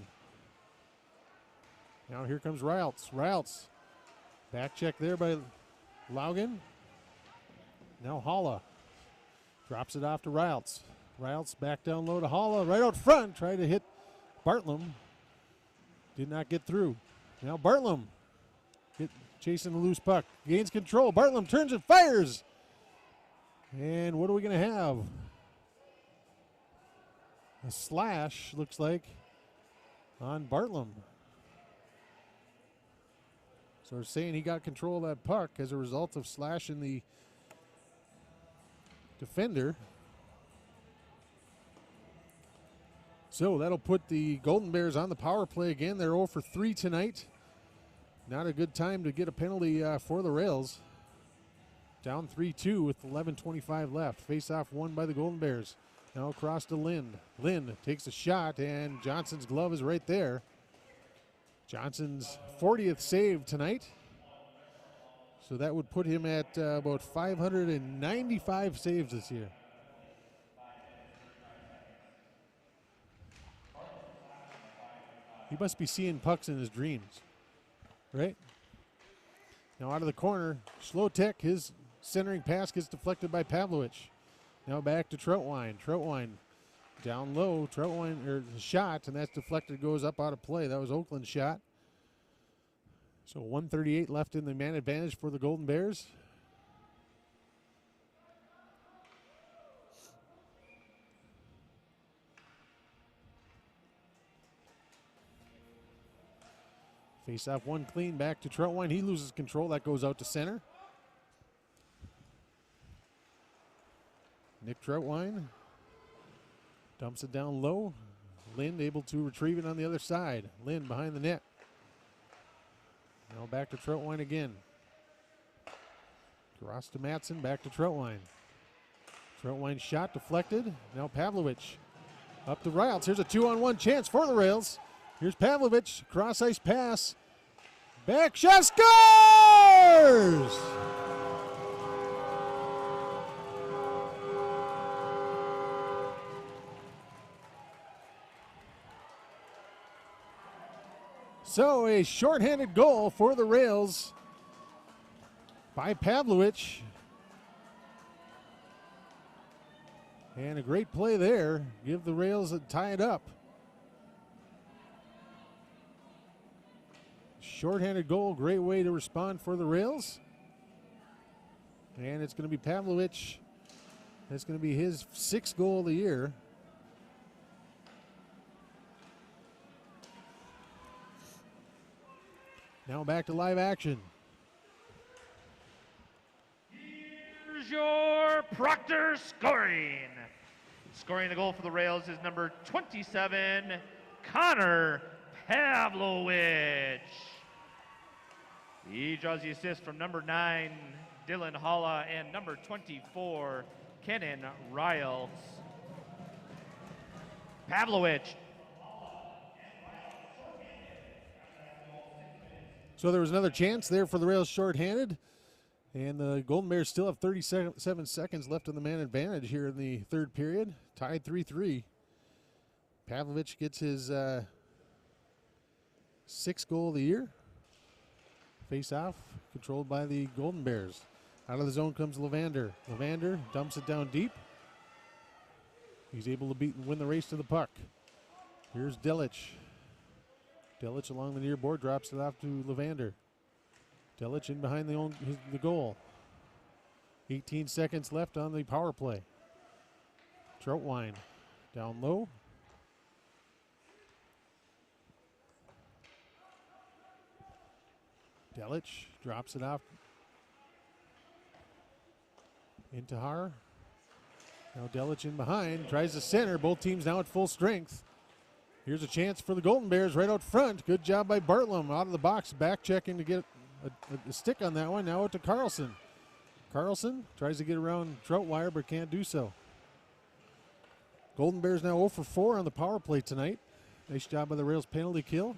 Now here comes Riles. Riles, back check there by Laugen. Now Holla drops it off to Riles. Riles back down low to Holla, right out front, trying to hit Bartlam. Did not get through. Now Bartlam chasing the loose puck. Gains control. Bartlam turns and fires. And what are we going to have? A slash, looks like, on Bartlam. So they're saying he got control of that puck as a result of slashing the defender. So that'll put the Golden Bears on the power play again. They're 0 for 3 tonight. Not a good time to get a penalty for the Rails. Down 3-2 with 11:25 left. Face-off won by the Golden Bears. Now across to Lind. Lind takes a shot, and Johnson's glove is right there. Johnson's 40th save tonight. So that would put him at about 595 saves this year. He must be seeing pucks in his dreams, right? Now out of the corner, Schlotek, his centering pass gets deflected by Pavlovich. Now back to Troutwine. Troutwine down low. Troutwine, or shot, and that's deflected, goes up out of play. That was Oakland's shot. So 1:38 left in the man advantage for the Golden Bears. Face off one clean, back to Troutwine. He loses control. That goes out to center. Nick Troutwine dumps it down low. Lind able to retrieve it on the other side. Lind behind the net. Now back to Troutwine again. Cross to Matson, back to Troutwine. Troutwine shot deflected. Now Pavlovich up to Riles. Here's a 2-on-1 chance for the Rails. Here's Pavlovich, cross ice pass. Back shot, scores! So a shorthanded goal for the Rails by Pavlovich. And a great play there. Give the Rails a tie it up. Shorthanded goal, great way to respond for the Rails. And it's going to be Pavlovich. That's going to be his 6th goal of the year. Now back to live action. Here's your Proctor scoring. Scoring the goal for the Rails is number 27, Connor Pavlovich. He draws the assist from number 9, Dylan Holla, and number 24, Kenan Riles. Pavlovich. So there was another chance there for the Rails shorthanded. And the Golden Bears still have 37 seconds left in the man advantage here in the third period. Tied 3-3. Pavlovich gets his 6th goal of the year. Face-off, controlled by the Golden Bears. Out of the zone comes Levander. Levander dumps it down deep. He's able to beat and win the race to the puck. Here's Delic. Delic along the near board drops it off to Levander. Delic in behind the goal. 18 seconds left on the power play. Troutwine down low. Delich drops it off. Into Har. Now Delich in behind, tries to center. Both teams now at full strength. Here's a chance for the Golden Bears right out front. Good job by Bartlam out of the box, back checking to get a stick on that one. Now out to Carlson. Carlson tries to get around Troutwire but can't do so. Golden Bears now 0 for 4 on the power play tonight. Nice job by the Rails penalty kill.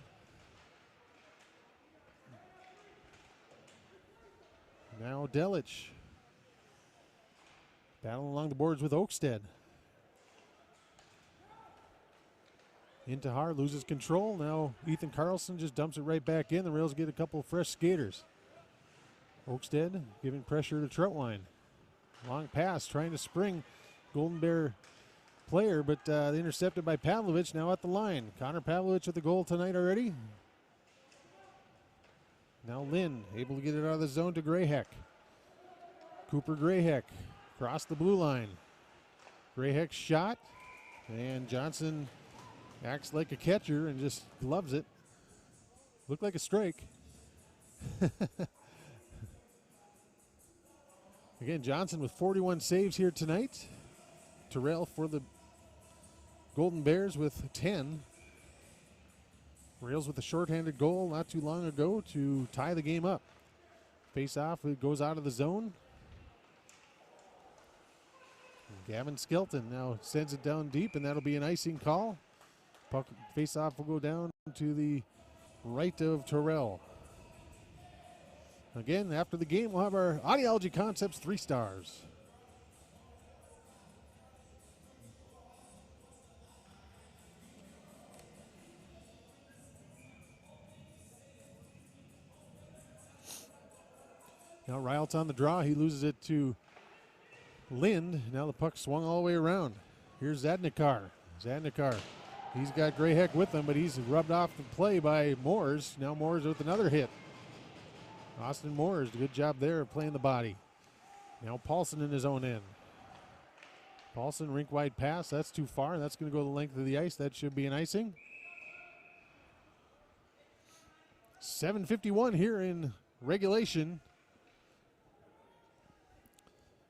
Now Delich. Battling along the boards with Oakstead. Into Har, loses control. Now Ethan Carlson just dumps it right back in. The Rails get a couple of fresh skaters. Oakstead giving pressure to Troutwine. Long pass, trying to spring Golden Bear player, but intercepted by Pavlovich now at the line. Connor Pavlovich with the goal tonight already. Now Lynn able to get it out of the zone to Grayheck. Cooper Grayheck across the blue line. Grayheck's shot, and Johnson acts like a catcher and just gloves it. Looked like a strike. Again, Johnson with 41 saves here tonight. Terrell for the Golden Bears with 10. Rails with a shorthanded goal not too long ago to tie the game up. Face off, it goes out of the zone. Gavin Skelton now sends it down deep, and that'll be an icing call. Puck face off will go down to the right of Terrell. Again, after the game, we'll have our Audiology Concepts 3 stars. Now Rialt's on the draw. He loses it to Lind. Now the puck swung all the way around. Here's Zadnikar. Zadnikar. He's got Grayheck with him, but he's rubbed off the play by Moores. Now Moores with another hit. Austin Moores, good job there playing the body. Now Paulson in his own end. Paulson, rink wide pass. That's too far. That's going to go the length of the ice. That should be an icing. 7:51 here in regulation.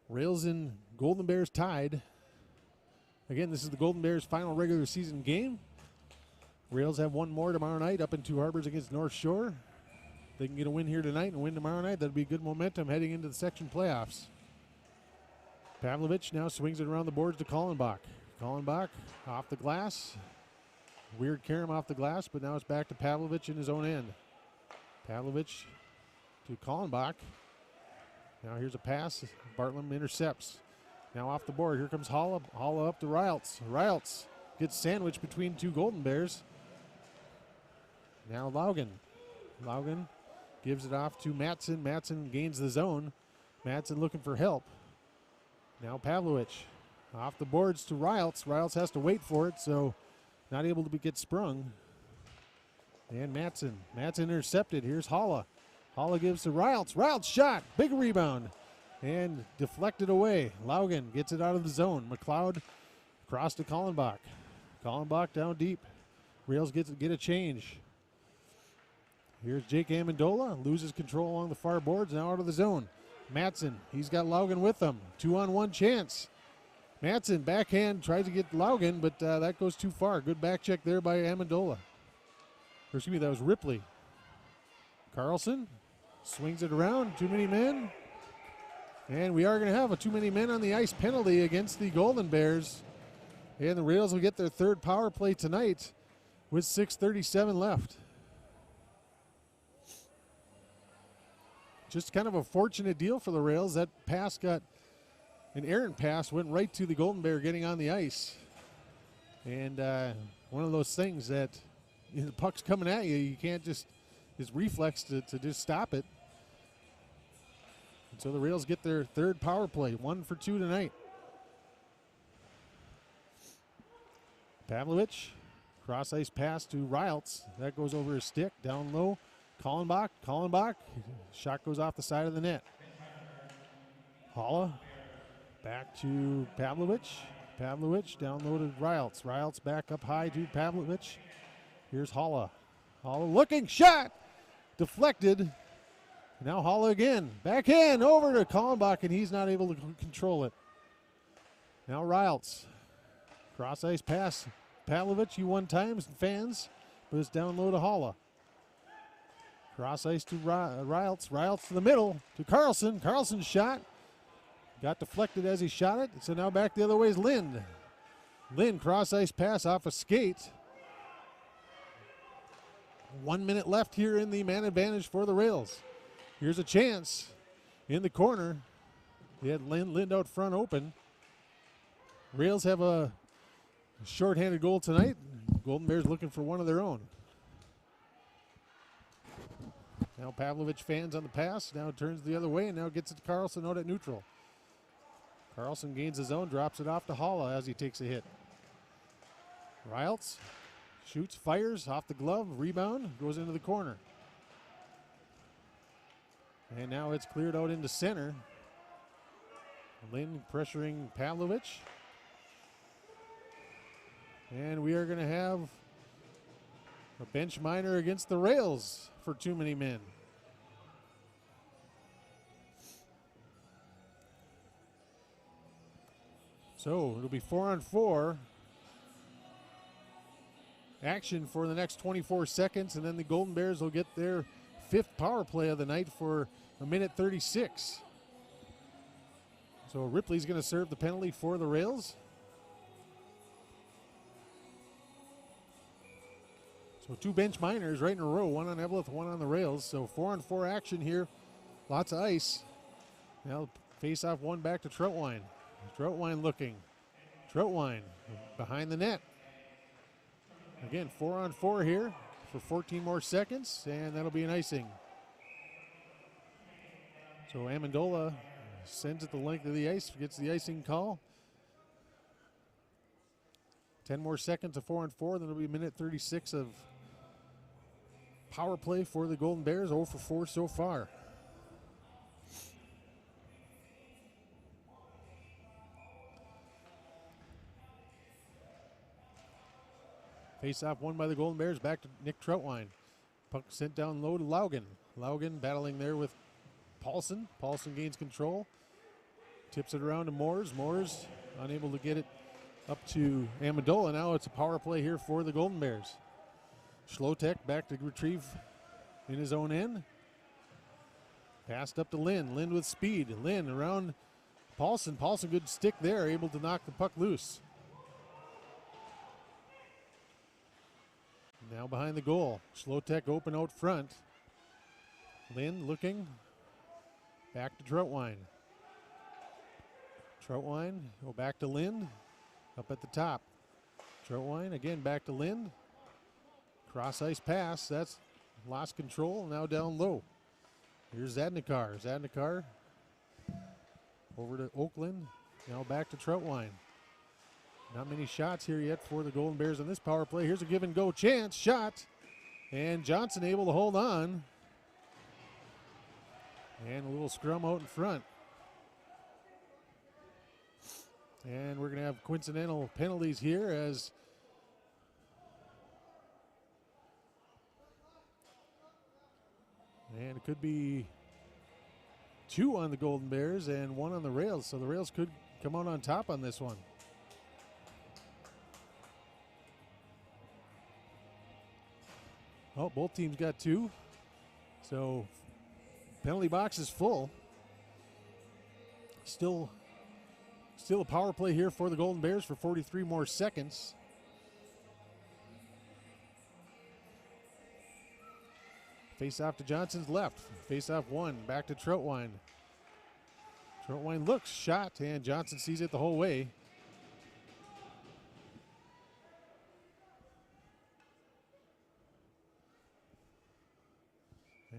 Rails and Golden Bears tied. Again, this is the Golden Bears' final regular season game. Rails have one more tomorrow night up in Two Harbors against North Shore. They can get a win here tonight and win tomorrow night. That'd be good momentum heading into the section playoffs. Pavlovich now swings it around the boards to Kallenbach. Kallenbach off the glass. Weird carom off the glass, but now it's back to Pavlovich in his own end. Pavlovich to Kallenbach. Now here's a pass. Bartlam intercepts. Now off the board. Here comes Holla. Holla up to Rialtz. Rialtz gets sandwiched between two Golden Bears. Now Laugen. Laugen gives it off to Matson. Matson gains the zone. Matson looking for help. Now Pavlovich off the boards to Rialtz. Rialtz has to wait for it, so not able to get sprung. And Matson. Matson intercepted. Here's Holla. Holla gives to Rialtz. Rialtz shot. Big rebound. And deflected away. Laugen gets it out of the zone. McLeod across to Kallenbach. Kallenbach down deep. Rails get a change. Here's Jake Amendola. Loses control along the far boards. Now out of the zone. Matson. He's got Laugen with him. 2-on-1 chance. Matson backhand tries to get Laugen, but that goes too far. Good back check there by Amendola. Or excuse me, that was Ripley. Carlson swings it around. Too many men. And we are going to have a too many men on the ice penalty against the Golden Bears. And the Rails will get their third power play tonight with 6:37 left. Just kind of a fortunate deal for the Rails. That pass got an errant pass, went right to the Golden Bear getting on the ice. And one of those things that the puck's coming at you, you can't just, his reflex to just stop it. And so the Rails get their third power play, 1 for 2 tonight. Pavlovich, cross ice pass to Rialtz. That goes over his stick, down low. Kallenbach, Kallenbach. Shot goes off the side of the net. Holla, back to Pavlovich. Pavlovich down low to Rialtz. Rialtz back up high to Pavlovich. Here's Holla. Holla looking, shot! Deflected. Now Holla again. Backhand over to Kallenbach, and he's not able to control it. Now Riles. Cross ice pass. Pavlovich, he won times, fans, but it's down low to Holla. Cross ice to Riles. Riles to the middle to Carlson. Carlson's shot got deflected as he shot it. So now back the other way is Lind. Lind, cross ice pass off a skate. 1 minute left here in the man advantage for the Rails. Here's a chance in the corner. They had Lind out front open. Rails have a shorthanded goal tonight. Golden Bears looking for one of their own. Now Pavlovich fans on the pass. Now turns the other way and now gets it to Carlson out at neutral. Carlson gains his own, drops it off to Holla as he takes a hit. Riles shoots, fires off the glove, rebound, goes into the corner. And now it's cleared out into center. Lind pressuring Pavlovich. And we are going to have a bench minor against the Rails for too many men. So it'll be 4-on-4 action for the next 24 seconds, and then the Golden Bears will get their 5th power play of the night for a minute 36. So Ripley's going to serve the penalty for the Rails. So 2 bench minors right in a row, 1 on Eveleth, 1 on the Rails. So 4-on-4 action here, lots of ice. Now face off 1 back to Troutwine. Troutwine looking. Troutwine behind the net. Again, 4-on-4 here for 14 more seconds, and that'll be an icing. So Amendola sends it the length of the ice, gets the icing call. 10 more seconds of 4-on-4, then it'll be a minute 36 of power play for the Golden Bears, 0 for 4 so far. Face-off won by the Golden Bears, back to Nick Troutwine. Puck sent down low to Laugen. Laugen battling there with Paulson. Paulson gains control. Tips it around to Moores. Moores unable to get it up to Amendola. Now it's a power play here for the Golden Bears. Schlotek back to retrieve in his own end. Passed up to Lind. Lind with speed. Lind around Paulson. Paulson, good stick there, able to knock the puck loose. Now behind the goal. Schlotek open out front. Lind looking. Back to Troutwine. Troutwine go back to Lind. Up at the top. Troutwine again back to Lind. Cross ice pass. That's lost control. Now down low. Here's Zadnikar. Zadnikar over to Oakland. Now back to Troutwine. Not many shots here yet for the Golden Bears on this power play. Here's a give and go chance. Shot. And Johnson able to hold on. And a little scrum out in front. And we're going to have coincidental penalties here as and it could be 2 on the Golden Bears and 1 on the Rails. So the Rails could come out on top on this one. Oh, both teams got 2. So penalty box is full. Still a power play here for the Golden Bears for 43 more seconds. Face off to Johnson's left. Face off 1, back to Troutwine. Troutwine looks, shot, and Johnson sees it the whole way.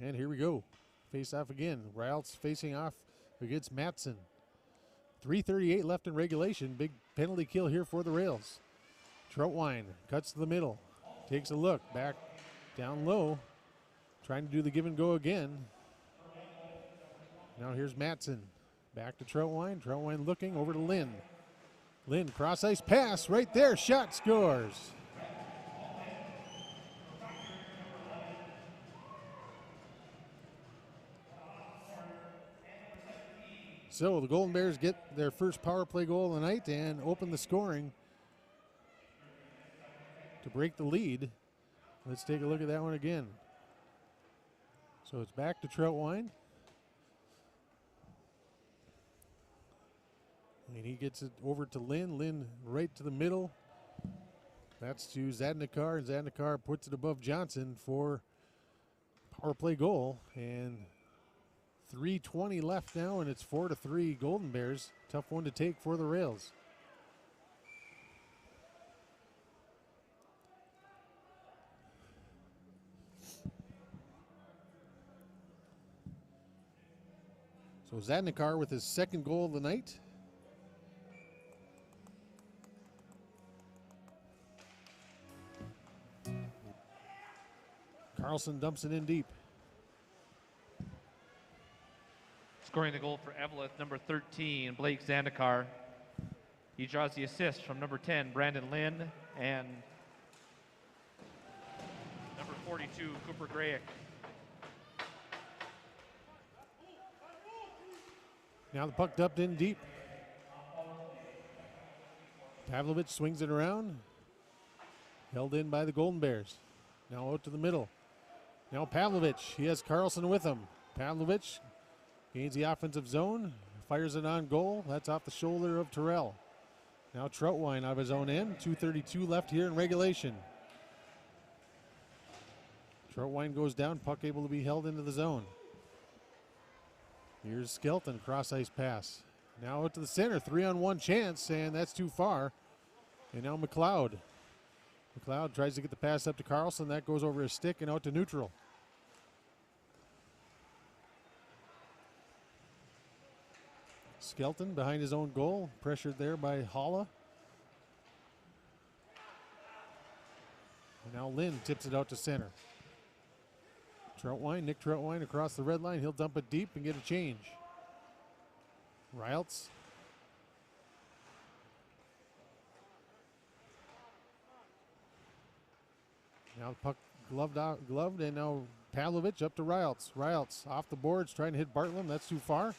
And here we go. Face off again. Riles facing off against Matson. 3:38 left in regulation. Big penalty kill here for the Rails. Troutwine cuts to the middle. Takes a look. Back down low. Trying to do the give and go again. Now here's Matson. Back to Troutwine. Troutwine looking over to Lind. Lind cross ice pass right there. Shot, scores. So the Golden Bears get their first power play goal of the night and open the scoring to break the lead. Let's take a look at that one again. So it's back to Troutwine. And he gets it over to Lynn. Lynn right to the middle. That's to Zadnikar. And Zadnikar puts it above Johnson for power play goal. And 3:20 left now, and it's 4-3 Golden Bears. Tough one to take for the Rails. So Zadnikar with his second goal of the night. Carlson dumps it in deep. Scoring the goal for Eveleth, number 13, Blake Zandikar. He draws the assist from number 10, Brandon Lynn, and number 42, Cooper Grayek. Now the puck dumped in deep. Pavlovich swings it around. Held in by the Golden Bears. Now out to the middle. Now Pavlovich, he has Carlson with him. Pavlovich gains the offensive zone, fires it on goal. That's off the shoulder of Terrell. Now Troutwine out of his own end. 2:32 left here in regulation. Troutwine goes down, puck able to be held into the zone. Here's Skelton, cross ice pass. Now out to the center, 3-on-1 chance, and that's too far. And now McLeod. McLeod tries to get the pass up to Carlson. That goes over his stick and out to neutral. Skelton behind his own goal, pressured there by Holla. And now Lynn tips it out to center. Nick Troutwine across the red line. He'll dump it deep and get a change. Rielts. Now the puck gloved, and now Pavlovich up to Rielts. Rielts off the boards, trying to hit Bartlam. That's too far.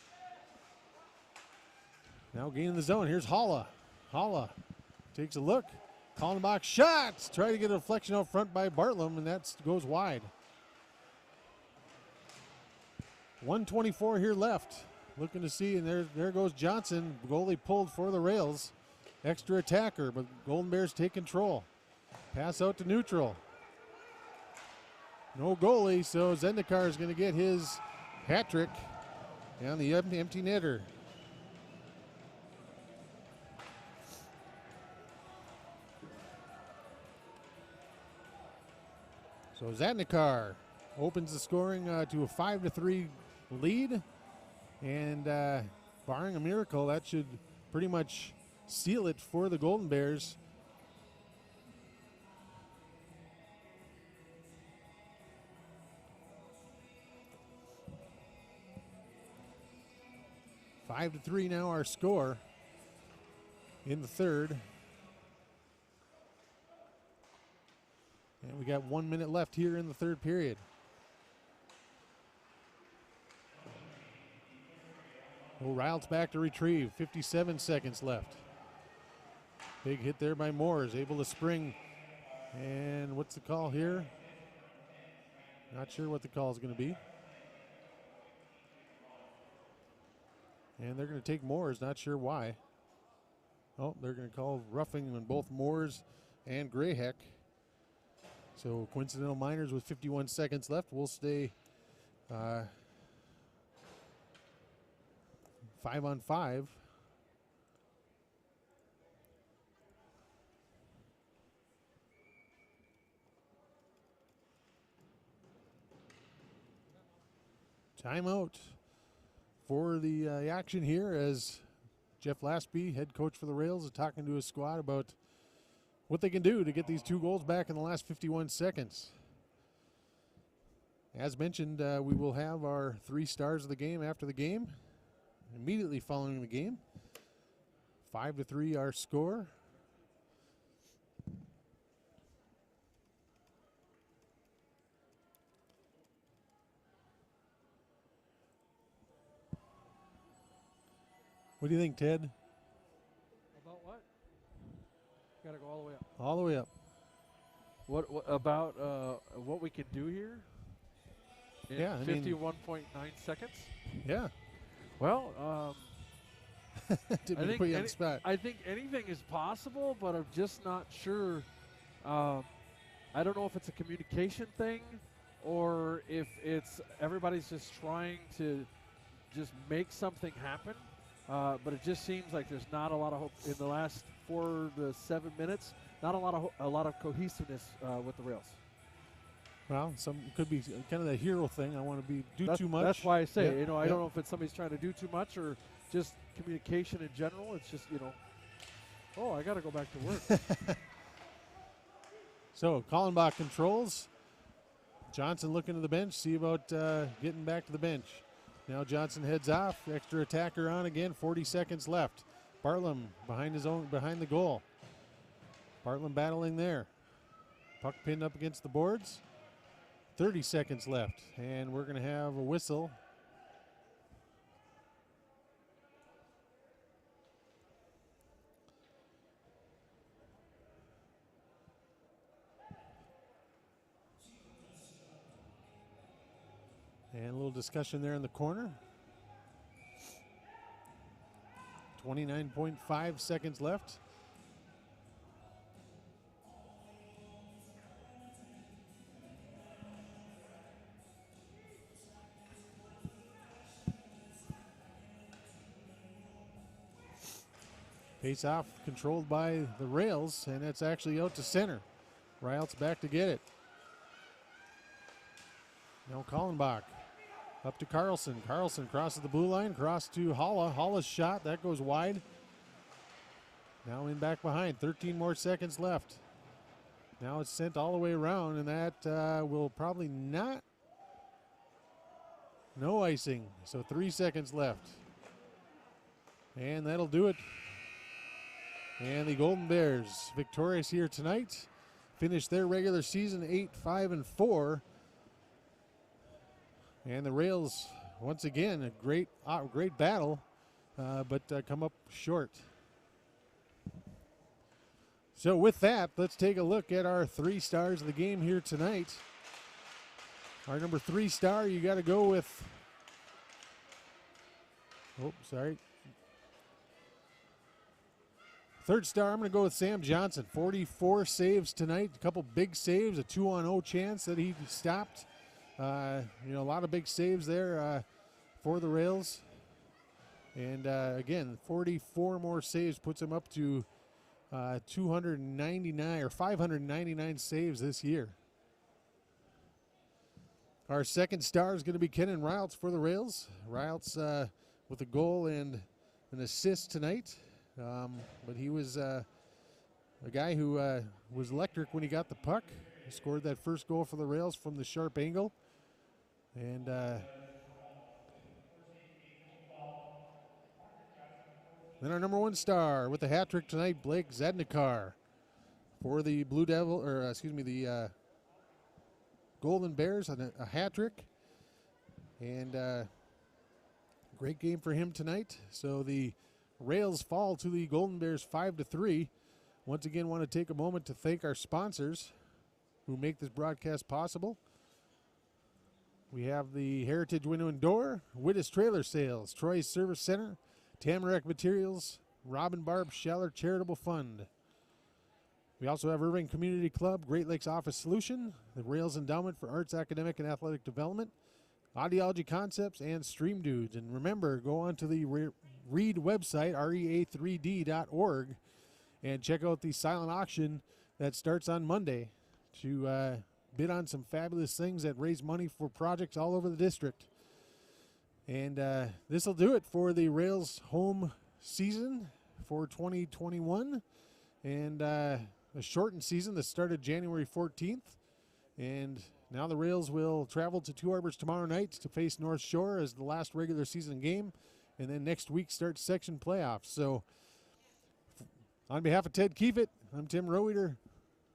Now gaining the zone. Here's Holla. Holla takes a look. Kallenbach shots. Try to get a deflection out front by Bartlam, and that goes wide. 1:24 here left. Looking to see, and there goes Johnson. Goalie pulled for the Rails. Extra attacker, but Golden Bears take control. Pass out to neutral. No goalie, so Zendikar is going to get his hat trick on the empty netter. So Zandikar opens the scoring to a 5-3 lead, and barring a miracle, that should pretty much seal it for the Golden Bears. Five to 3 now our score in the third. And we got 1 minute left here in the third period. Riles back to retrieve. 57 seconds left. Big hit there by Moores, able to spring. And what's the call here? Not sure what the call is going to be. And they're going to take Moores, not sure why. Oh, they're going to call roughing on both Moores and Grayheck. So coincidental minors with 51 seconds left. We'll stay 5-on-5. Timeout for the action here as Jeff Lasby, head coach for the Rails, is talking to his squad about what they can do to get these 2 goals back in the last 51 seconds. As mentioned, we will have our 3 stars of the game after the game, immediately following the game. 5-3 our score. What do you think, Ted? About what? Got to go all the way up. All the way up. What about what we can do here? In Yeah, I mean- 51.9 seconds. Yeah. Well, Didn't mean to put you on the spot. I think anything is possible, but I'm just not sure. I don't know if it's a communication thing or if it's everybody's just trying to just make something happen. But it just seems like there's not a lot of hope in the last 4 to 7 minutes. Not a lot of cohesiveness with the rails. Well, some could be kind of the hero thing. I want to do too much. That's why I say, Yep, I yep. don't know if it's somebody's trying to do too much or just communication in general. It's just, oh, I got to go back to work. So Kallenbach controls. Johnson looking to the bench, see about getting back to the bench. Now Johnson heads off. Extra attacker on again. 40 seconds left. Bartlam behind the goal. Bartlam battling there. Puck pinned up against the boards. 30 seconds left, and we're going to have a whistle. And a little discussion there in the corner. 29.5 seconds left. Face off controlled by the rails, and it's actually out to center. Rialt's back to get it. Now Kallenbach up to Carlson. Carlson crosses the blue line, cross to Holla. Holla's shot, that goes wide. Now in back behind, 13 more seconds left. Now it's sent all the way around, and that will probably not. No icing, so 3 seconds left. And that'll do it. And the Golden Bears victorious here tonight. Finished their regular season 8-5-4. And the Rails, once again, a great battle, but come up short. So with that, let's take a look at our 3 stars of the game here tonight. Our number 3 star, you got to go with. Oh, sorry. 3rd star, I'm going to go with Sam Johnson. 44 saves tonight. A couple big saves, a 2-on-0 chance that he stopped. A lot of big saves there for the Rails. And again, 44 more saves puts him up to 299 or 599 saves this year. Our 2nd star is going to be Kenan Rialts for the Rails. Rialts with a goal and an assist tonight. But he was a guy who was electric when he got the puck. He scored that first goal for the Rails from the sharp angle. And then our number 1 star with the hat trick tonight, Blake Zednikar for the the Golden Bears on a hat trick. And great game for him tonight. So the Rails fall to the Golden Bears 5-3. Once again, want to take a moment to thank our sponsors who make this broadcast possible. We have the Heritage Window and Door, Wittes Trailer Sales, Troy's Service Center, Tamarack Materials, Robin Barb Scheller Charitable Fund. We also have Irving Community Club, Great Lakes Office Solution, the Rails Endowment for Arts, Academic, and Athletic Development, Audiology Concepts, and Stream Dudes. And remember, go on to the READ website, rea3d.org, and check out the silent auction that starts on Monday to bid on some fabulous things that raise money for projects all over the district. And this will do it for the Rails home season for 2021. And a shortened season that started January 14th. And now the Rails will travel to Two Harbors tomorrow night to face North Shore as the last regular season game. And then next week starts section playoffs. So on behalf of Ted Kiefit, I'm Tim Roweter.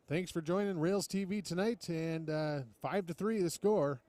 Thanks for joining Rails TV tonight. And 5-3 the score.